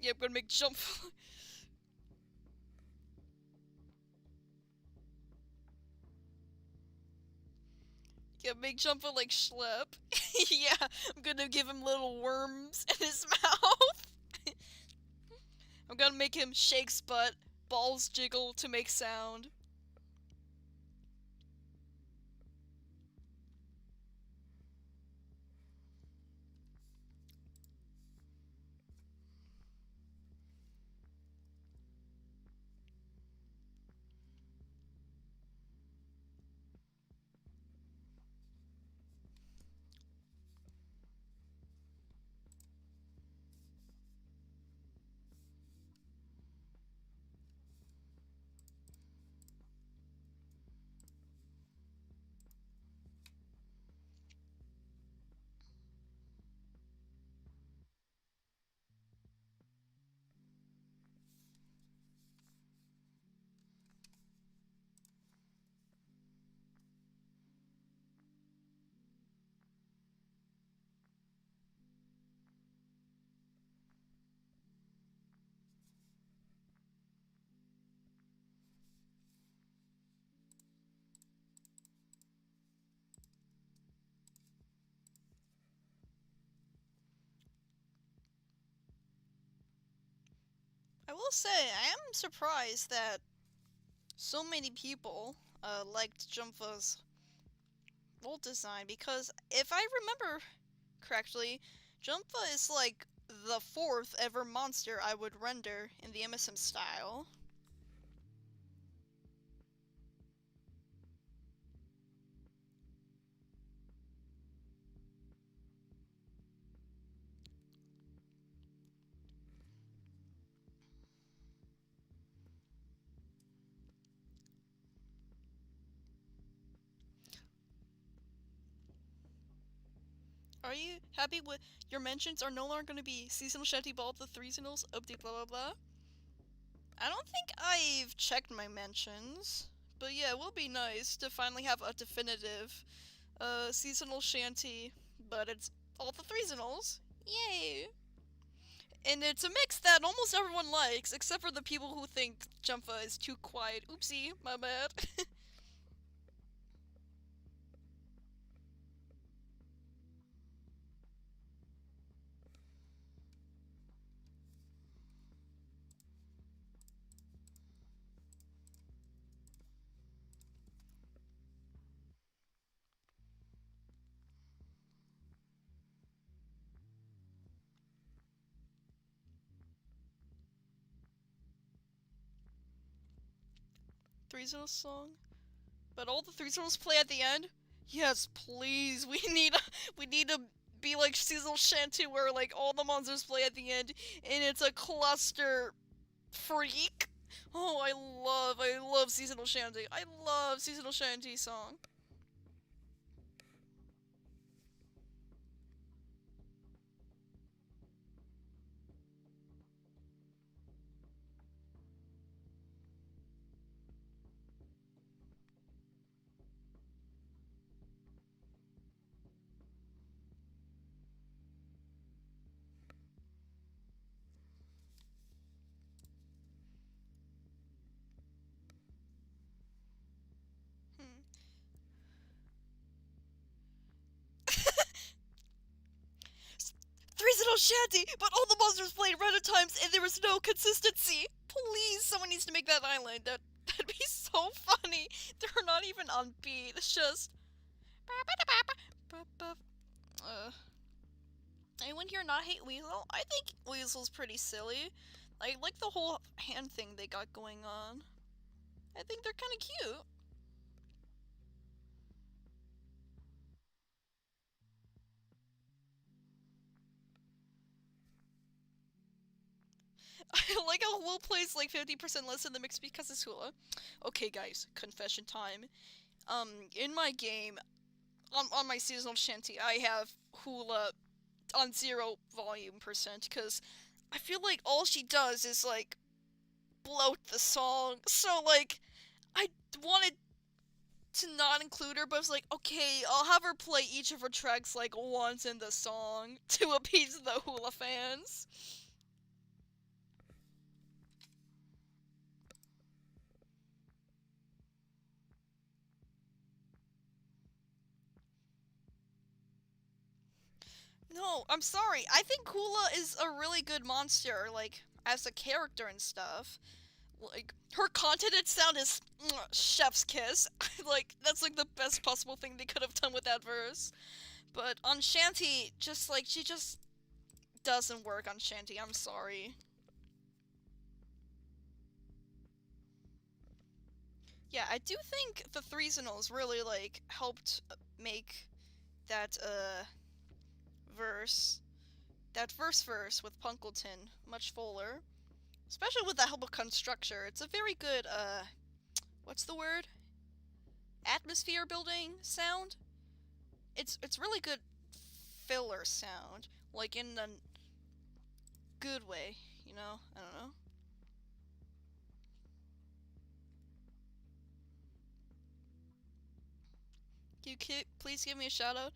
Yeah, I'm gonna make Jumpa. Yeah, make Jumpa like Schlep. Yeah, I'm gonna give him little worms in his mouth. I'm gonna make him shakes butt, balls jiggle to make sound. I will say, I am surprised that so many people liked Jumpa's world design, because if I remember correctly, Jumpa is like the 4th ever monster I would render in the MSM style. Are you happy with your mentions are no longer going to be seasonal shanty ball, the threeasonals, update blah blah blah? I don't think I've checked my mentions, but yeah, it will be nice to finally have a definitive seasonal shanty, but it's all the threeasonals. Yay! And it's a mix that almost everyone likes, except for the people who think Jumpa is too quiet. Oopsie, my bad. Threeasonal song? But all the threeasonals play at the end? Yes, please. We need to be like seasonal shanty where like all the monsters play at the end and it's a cluster freak. Oh, I love seasonal shanty. I love seasonal shanty song. Hmm. Threeasonal shanty, but all the monsters played random times and there was no consistency. Please, someone needs to make that island. That'd be so funny. They're not even on beat. It's just. Anyone here not hate Weasel? I think Weasel's pretty silly. I like the whole hand thing they got going on. I think they're kind of cute. I like how Hula plays like 50% less in the mix because it's Hula. Okay, guys, confession time. In my game, on my seasonal shanty, I have Hula on 0 volume percent because I feel like all she does is like bloat the song. So like, I wanted to not include her, but I was like, okay, I'll have her play each of her tracks like once in the song to appease the Hula fans. No, I'm sorry. I think Hula is a really good monster, like, as a character and stuff. Like, her contented sound is chef's kiss. Like, that's like the best possible thing they could have done with that verse. But on Shanty, just like, she just doesn't work on Shanty. I'm sorry. Yeah, I do think the threeasonals really, like, helped make that, verse, that verse with Punkleton much fuller. Especially with the help of Constructure. It's a very good, what's the word? Atmosphere building sound? It's really good filler sound. Like, in a good way, you know? I don't know. Can you please give me a shout out?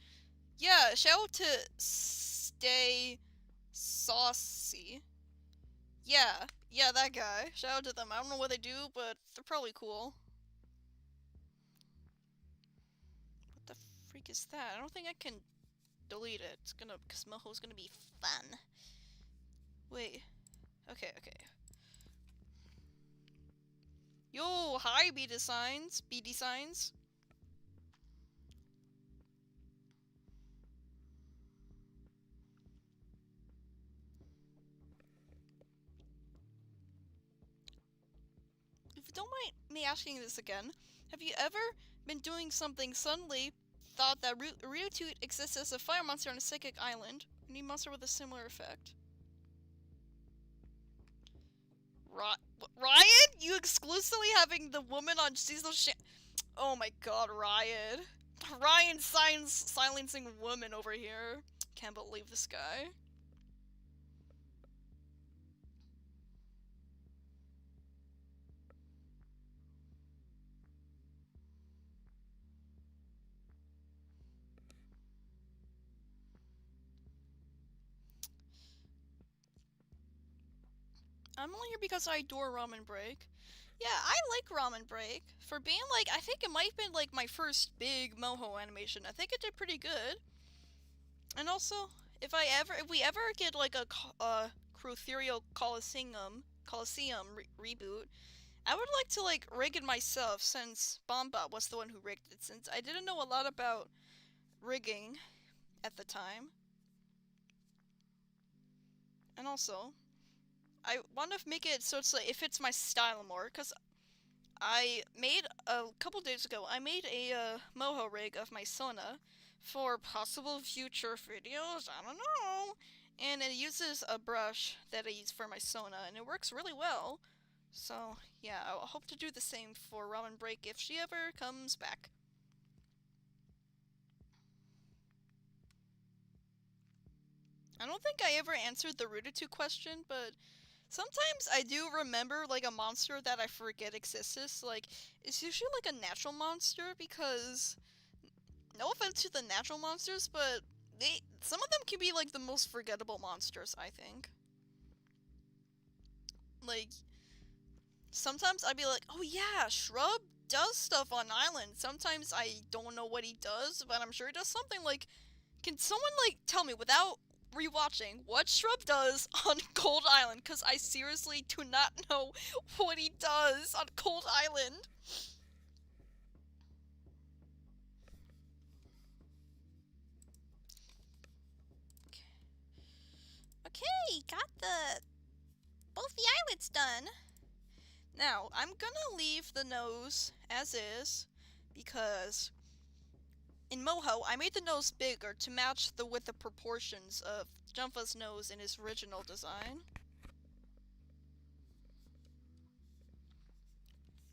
Yeah, shout out to Stay Saucy. Yeah, that guy. Shout out to them. I don't know what they do, but they're probably cool. What the freak is that? I don't think I can delete it. It's gonna, because Moho's gonna be fun. Wait. Okay. Yo, hi BD signs. BD signs. If you don't mind me asking this again, have you ever been doing something suddenly thought that Ryutu exists as a fire monster on a psychic island? Any monster with a similar effect? Ryan? You exclusively having the woman on seasonal Oh my god, Ryan. Ryan silencing woman over here. Can't believe this guy. I'm only here because I adore Ramen Break. Yeah, I like Ramen Break. For being like, I think it might have been like my first big Moho animation. I think it did pretty good. And also, if we ever get like a Crutherio Coliseum reboot, I would like to like rig it myself since Bomba was the one who rigged it, since I didn't know a lot about rigging at the time. And also, I want to make it so it's like, it fits my style more, because I made, a couple days ago, I made a Moho rig of my Sona for possible future videos, I don't know, and it uses a brush that I use for my Sona, and it works really well. So, yeah, I hope to do the same for Ramen Break if she ever comes back. I don't think I ever answered the Ruditu question, but sometimes I do remember, like, a monster that I forget exists. Like, it's usually, like, a natural monster, because, no offense to the natural monsters, but some of them can be, like, the most forgettable monsters, I think. Like, sometimes I'd be like, oh yeah, Shrub does stuff on Island. Sometimes I don't know what he does, but I'm sure he does something. Like, can someone, like, tell me without rewatching what Shrub does on Cold Island? Because I seriously do not know what he does on Cold Island. Okay, got both the eyelids done. Now, I'm gonna leave the nose as is, because in Moho, I made the nose bigger to match with the proportions of Jumpa's nose in his original design.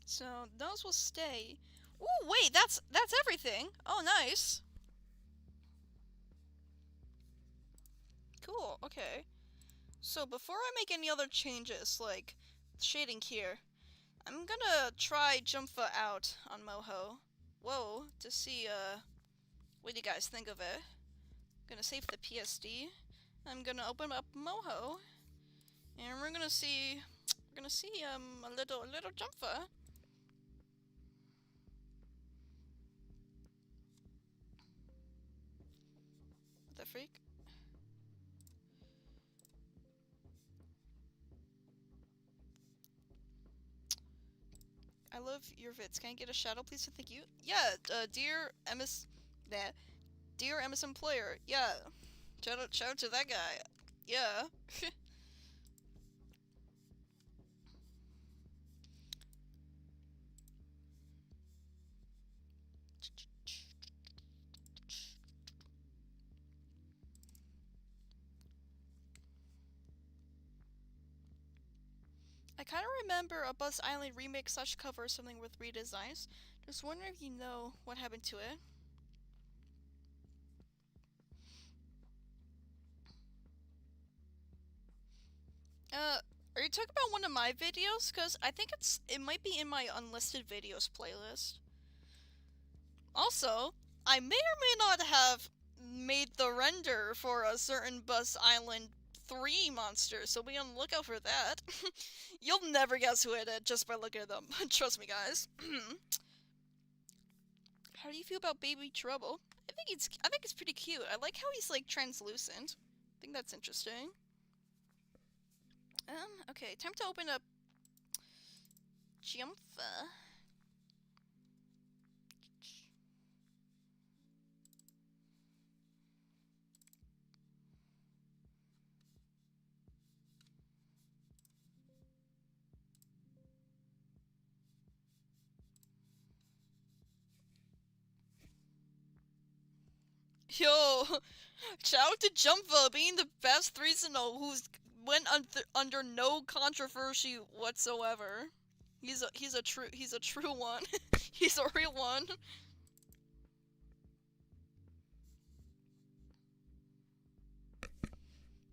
So, those will stay. Ooh, wait, that's everything! Oh, nice! Cool, okay. So, before I make any other changes, like shading here, I'm gonna try Jumpa out on Moho. Whoa, to see, what do you guys think of it? I'm gonna save the PSD. I'm gonna open up Moho, and we're gonna see a little Jumpa. What the freak? I love your vids. Can I get a shadow, please? Thank you. Yeah, dear dear Emerson player. Yeah, shout out to that guy. Yeah. I kind of remember a Buzz Island remake / cover or something with redesigns. Just wondering if you know what happened to it. Are you talking about one of my videos? Cause I think it might be in my unlisted videos playlist. Also, I may or may not have made the render for a certain Buzz Island 3 monster, so be on the lookout for that. You'll never guess who it is just by looking at them. Trust me, guys. How do you feel about Baby Trouble? I think it's pretty cute. I like how he's like translucent. I think that's interesting. Okay, time to open up Jumpa. Yo, shout out to Jumpa being the best 3-0 who's went under no controversy whatsoever. He's a true one. He's a real one.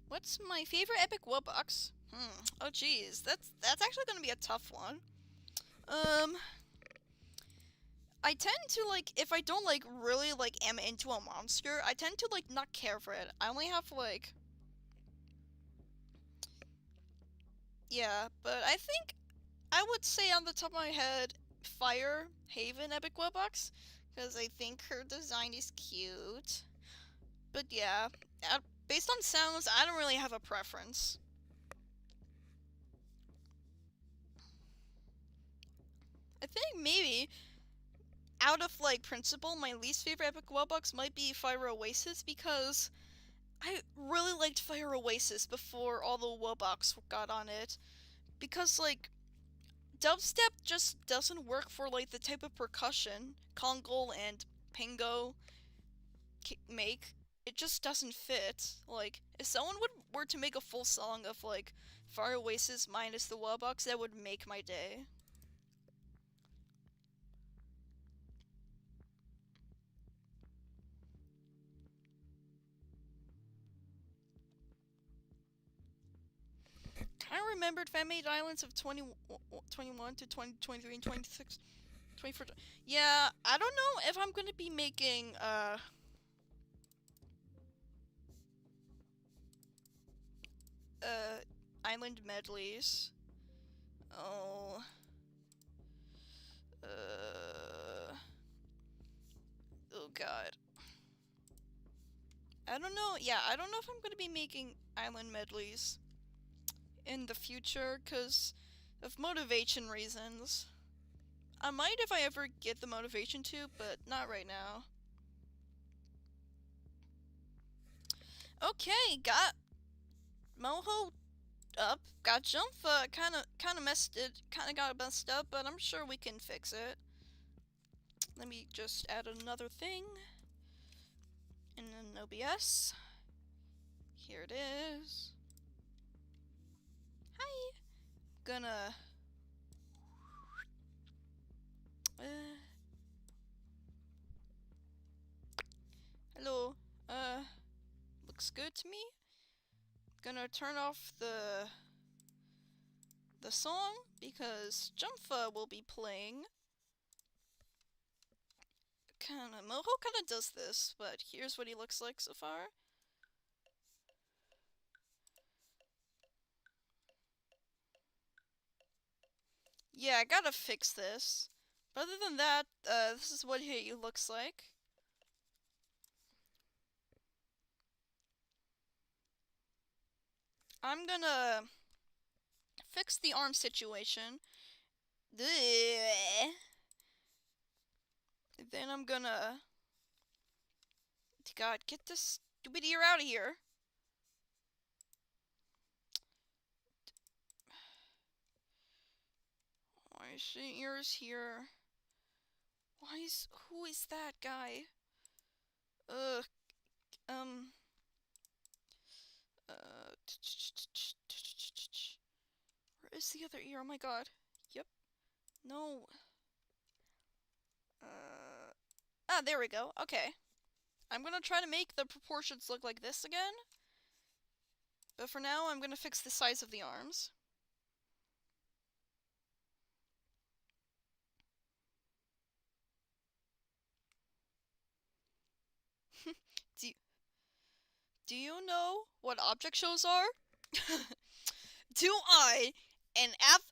What's my favorite epic Wubbox? Oh geez, that's actually gonna be a tough one. I tend to, like, if I don't, like, really, like, am into a monster, I tend to, like, not care for it. I only have, like... Yeah, but I think I would say on the top of my head, Fire Haven Epic Webbox, because I think her design is cute. But yeah, based on sounds, I don't really have a preference. I think maybe, out of, like, principle, my least favorite Epic Webbox might be Fire Oasis, because I really liked Fire Oasis before all the Webbox got on it. Because, like, dubstep just doesn't work for, like, the type of percussion Kongol and Pingo make. It just doesn't fit. Like, if someone were to make a full song of, like, Fire Oasis minus the Wubbox, that would make my day. I remembered fan-made islands of 2021 to 2023 and 26, 24. Yeah, I don't know if I'm gonna be making, island medleys. Oh. Oh god. I don't know. Yeah, I don't know if I'm gonna be making island medleys in the future because of motivation reasons. I might if I ever get the motivation to, but not right now. Okay, got Moho up, got Jumpa, kinda got messed up, but I'm sure we can fix it. Let me just add another thing in an OBS. Here it is. Hi. Gonna hello. Looks good to me. Gonna turn off the song because Jumpa will be playing. Moho kinda does this, but here's what he looks like so far. Yeah, I gotta fix this. But other than that, this is what he looks like. I'm gonna fix the arm situation. Then I'm gonna... God, get this stupid ear out of here. Why is the ears here? Who is that guy? Ugh. Where is the other ear? Oh my god. Yep. No. There we go. Okay. I'm gonna try to make the proportions look like this again. But for now, I'm gonna fix the size of the arms. Do you know what object shows are? Do I,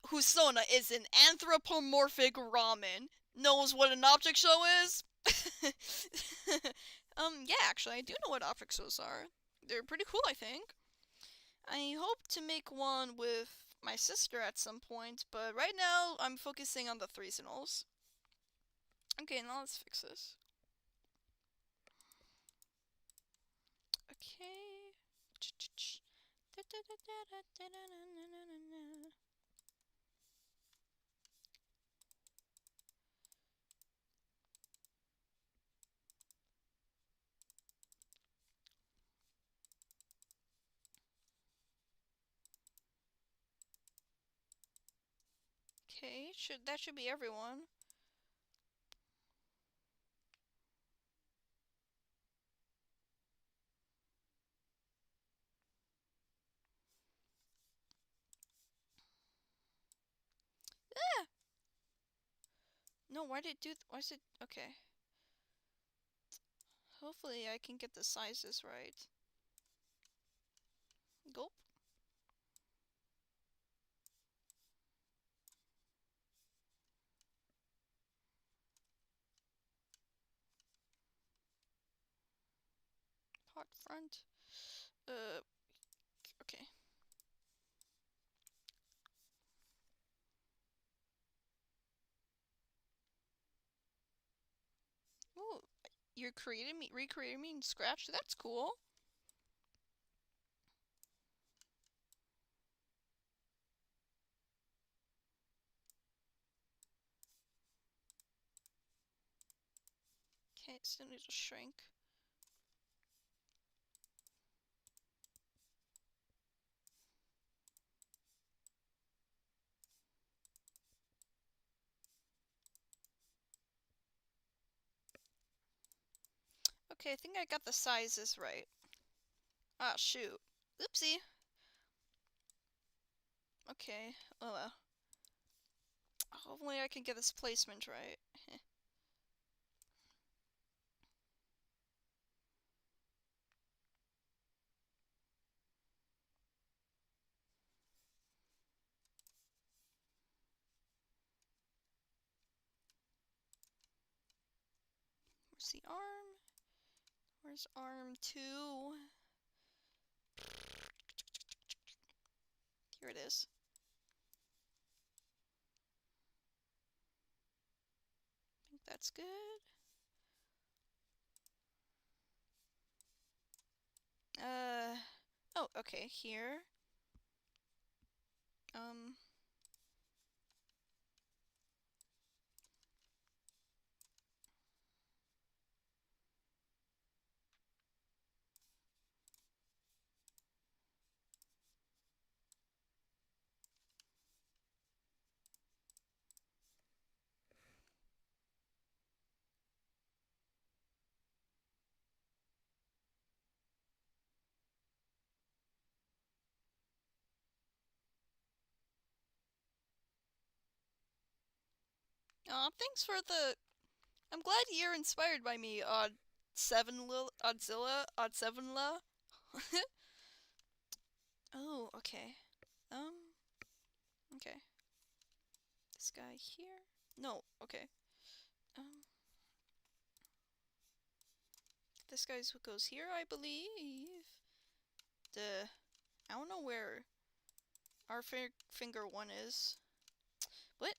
whose Sona is an anthropomorphic ramen, knows what an object show is? Yeah, actually, I do know what object shows are. They're pretty cool, I think. I hope to make one with my sister at some point, but right now I'm focusing on the threesionals. Okay, now let's fix this. Okay. Okay, that should be everyone. Ah! No, why did it do? Why is it okay? Hopefully, I can get the sizes right. Gulp. Pot front. Okay. Ooh, you're recreating me in Scratch? That's cool. Okay, still need to shrink. Okay, I think I got the sizes right. Ah, shoot. Oopsie. Okay, oh well. Hopefully I can get this placement right. Where's the arm? Where's arm 2? Here it is. I think that's good. Oh, okay, here. Aw, thanks for the... I'm glad you're inspired by me, Odd7la. Oh, okay. Okay. This guy here? No, okay. This guy's what goes here, I believe. I don't know where our finger 1 is. What?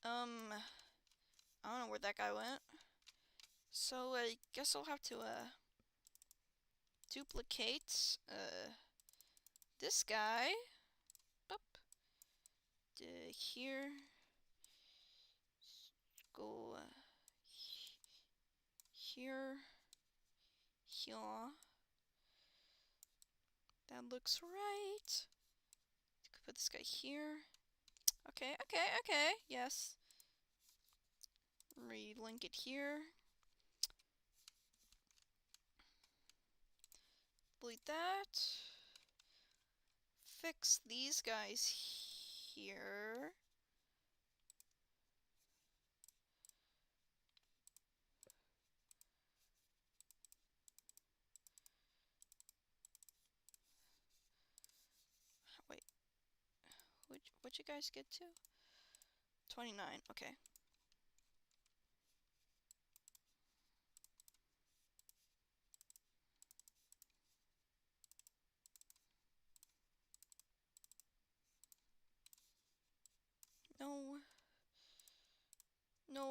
I don't know where that guy went. So I guess I'll have to duplicate this guy up here. Go here. That looks right. Put this guy here. Okay, yes. Relink it here. Delete that. Fix these guys here. Wait. What'd you guys get to? 29, okay.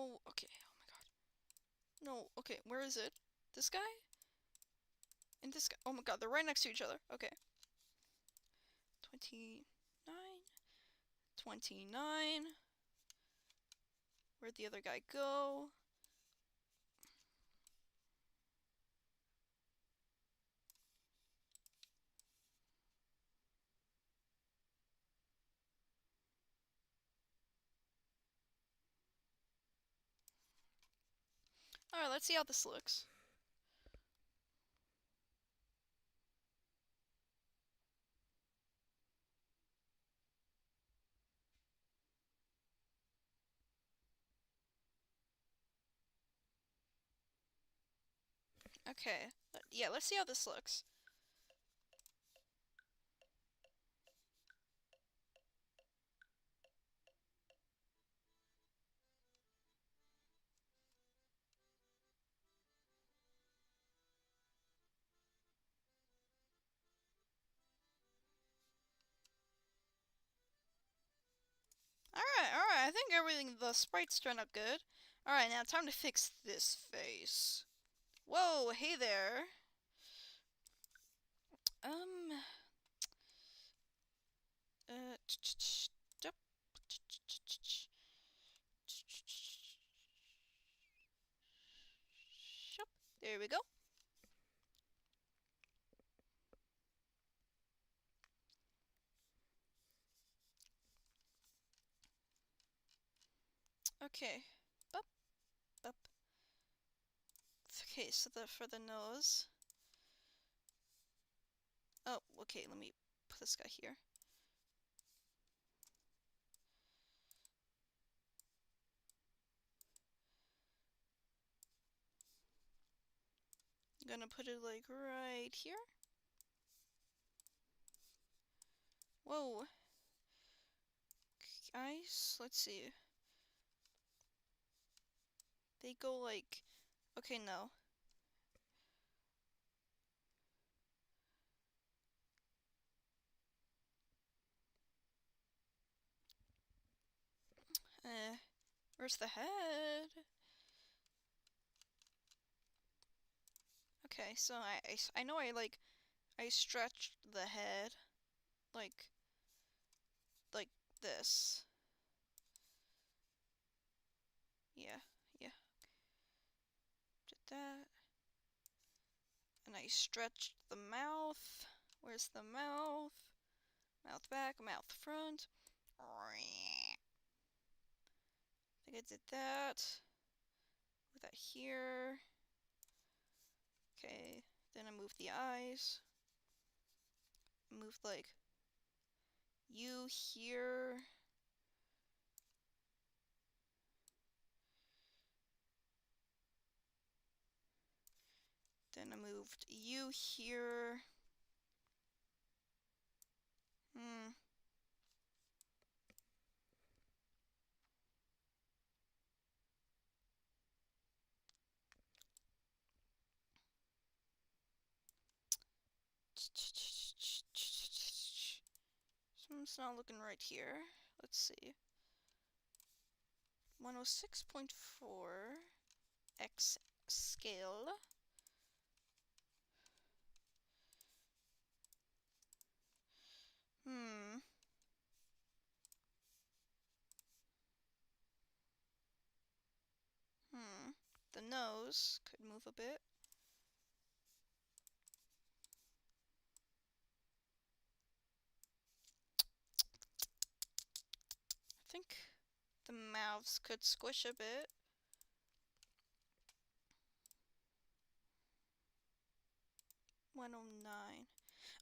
No, okay, oh my god. No, okay, where is it? This guy? And this guy. Oh my god, they're right next to each other. Okay. 29. 29. Where'd the other guy go? Alright, let's see how this looks. Okay. Yeah, let's see how this looks. Alright, I think everything, the sprites turned out good. Alright, now time to fix this face. Whoa, hey there. There we go. Okay. Bup, bup. Okay, so for the nose. Oh, okay, let me put this guy here. I'm gonna put it like right here. Whoa. Eyes, let's see. They go like, okay, no. Where's the head? Okay, so I know I stretched the head like this. Yeah, yeah. Did that. And I stretched the mouth. Where's the mouth? Mouth back, mouth front. I think I did that. Put that here. Okay, then I moved the eyes. Moved like you here. Then I moved you here. Something's not looking right here. Let's see. 106.4 X scale. The nose could move a bit. I think the mouths could squish a bit. $109.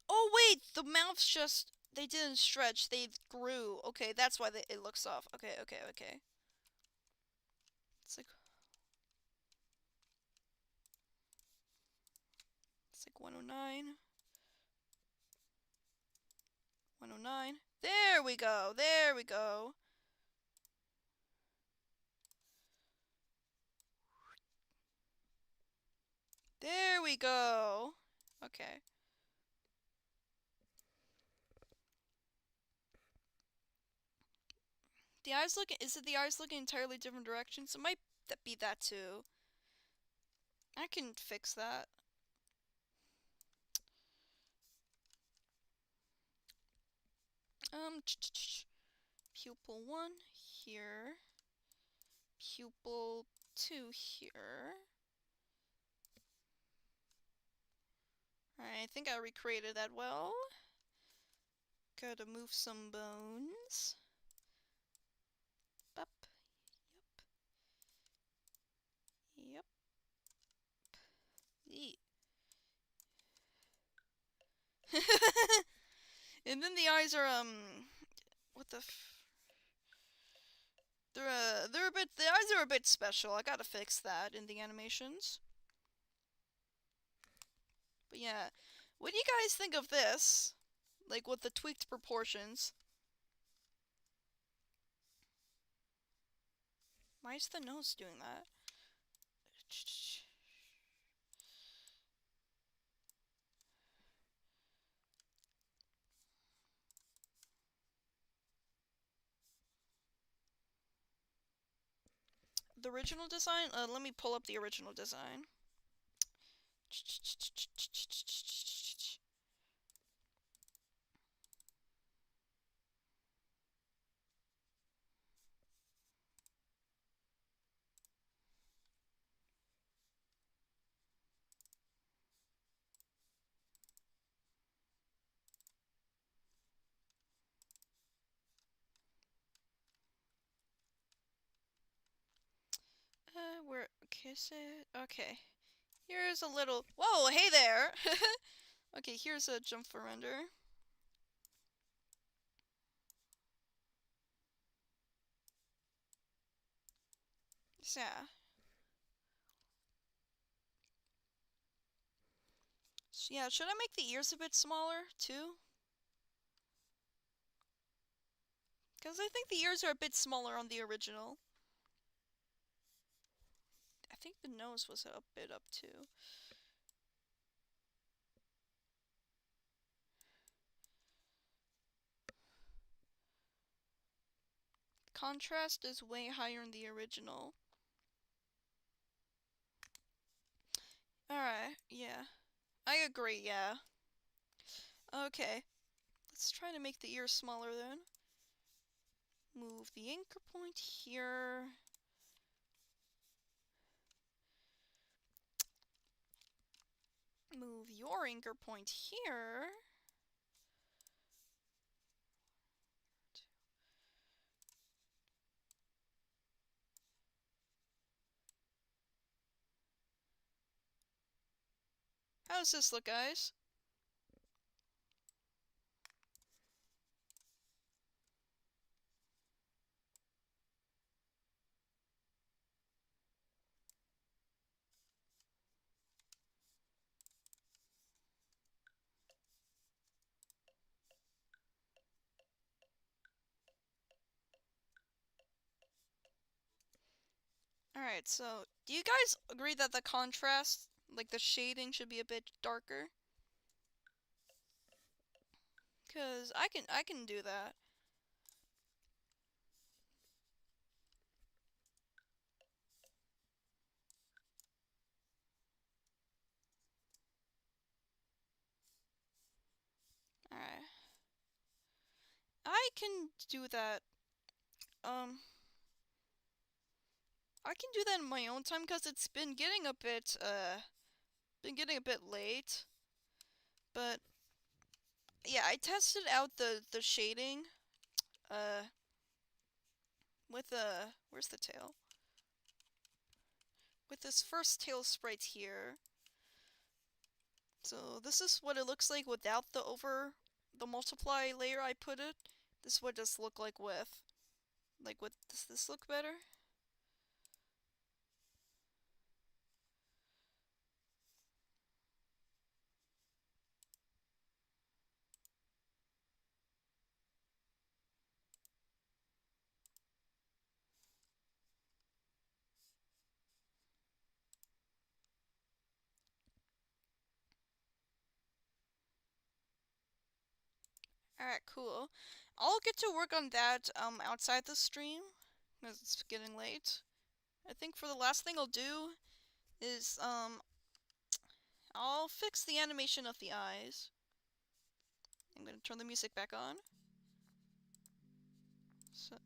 Oh wait, the mouths just, they didn't stretch, they grew. Okay, that's why it looks off. Okay. It's like 109. 109. There we go. There we go. There we go. Okay. The eyes looking, is it the eyes looking entirely different directions? It might be that too. I can fix that. Pupil 1 here. Pupil 2 here. Alright, I think I recreated that well. Gotta move some bones. Up. Yep. Yep. And then the eyes are, what the they're a bit, the eyes are a bit special. I gotta fix that in the animations. But yeah, what do you guys think of this? Like, with the tweaked proportions. Why is the nose doing that? The original design? Let me pull up the original design. Where, kiss it? Okay. Here's a little, whoa, hey there! Okay, here's a Jumpa render. So, yeah. So, yeah, should I make the ears a bit smaller, too? Because I think the ears are a bit smaller on the original. I think the nose was a bit up, too. Contrast is way higher in the original. Alright, yeah. I agree, yeah. Okay. Let's try to make the ears smaller then. Move the anchor point here. Move your anchor point here. How does this look, guys? Alright, so do you guys agree that the contrast, like the shading, should be a bit darker? Cause I can do that. Alright. I can do that. I can do that in my own time because it's been getting a bit late. But yeah, I tested out the shading with where's the tail? With this first tail sprite here. So this is what it looks like without the multiply layer I put it. This is what this look like with. Like, does this look better? Alright, cool. I'll get to work on that outside the stream, because it's getting late. I think for the last thing I'll do is, I'll fix the animation of the eyes. I'm gonna turn the music back on. So,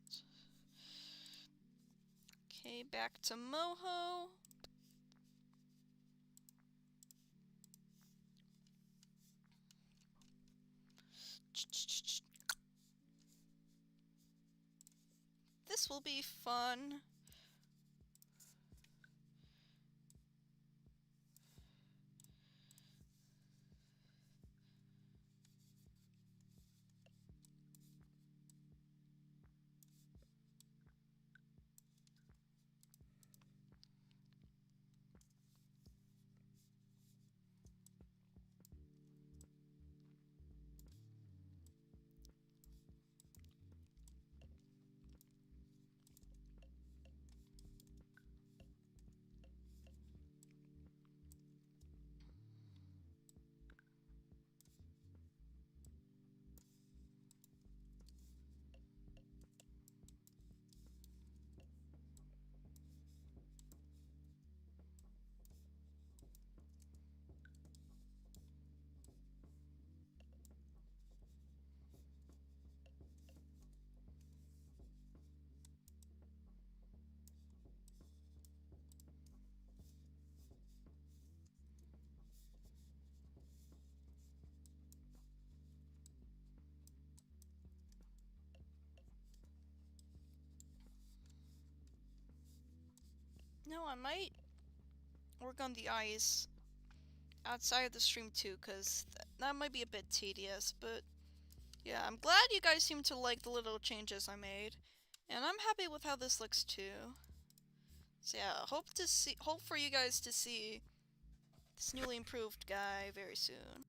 okay, back to Moho. This will be fun. No, I might work on the eyes outside of the stream too, because that might be a bit tedious, but yeah, I'm glad you guys seem to like the little changes I made, and I'm happy with how this looks too. So yeah, hope for you guys to see this newly improved guy very soon.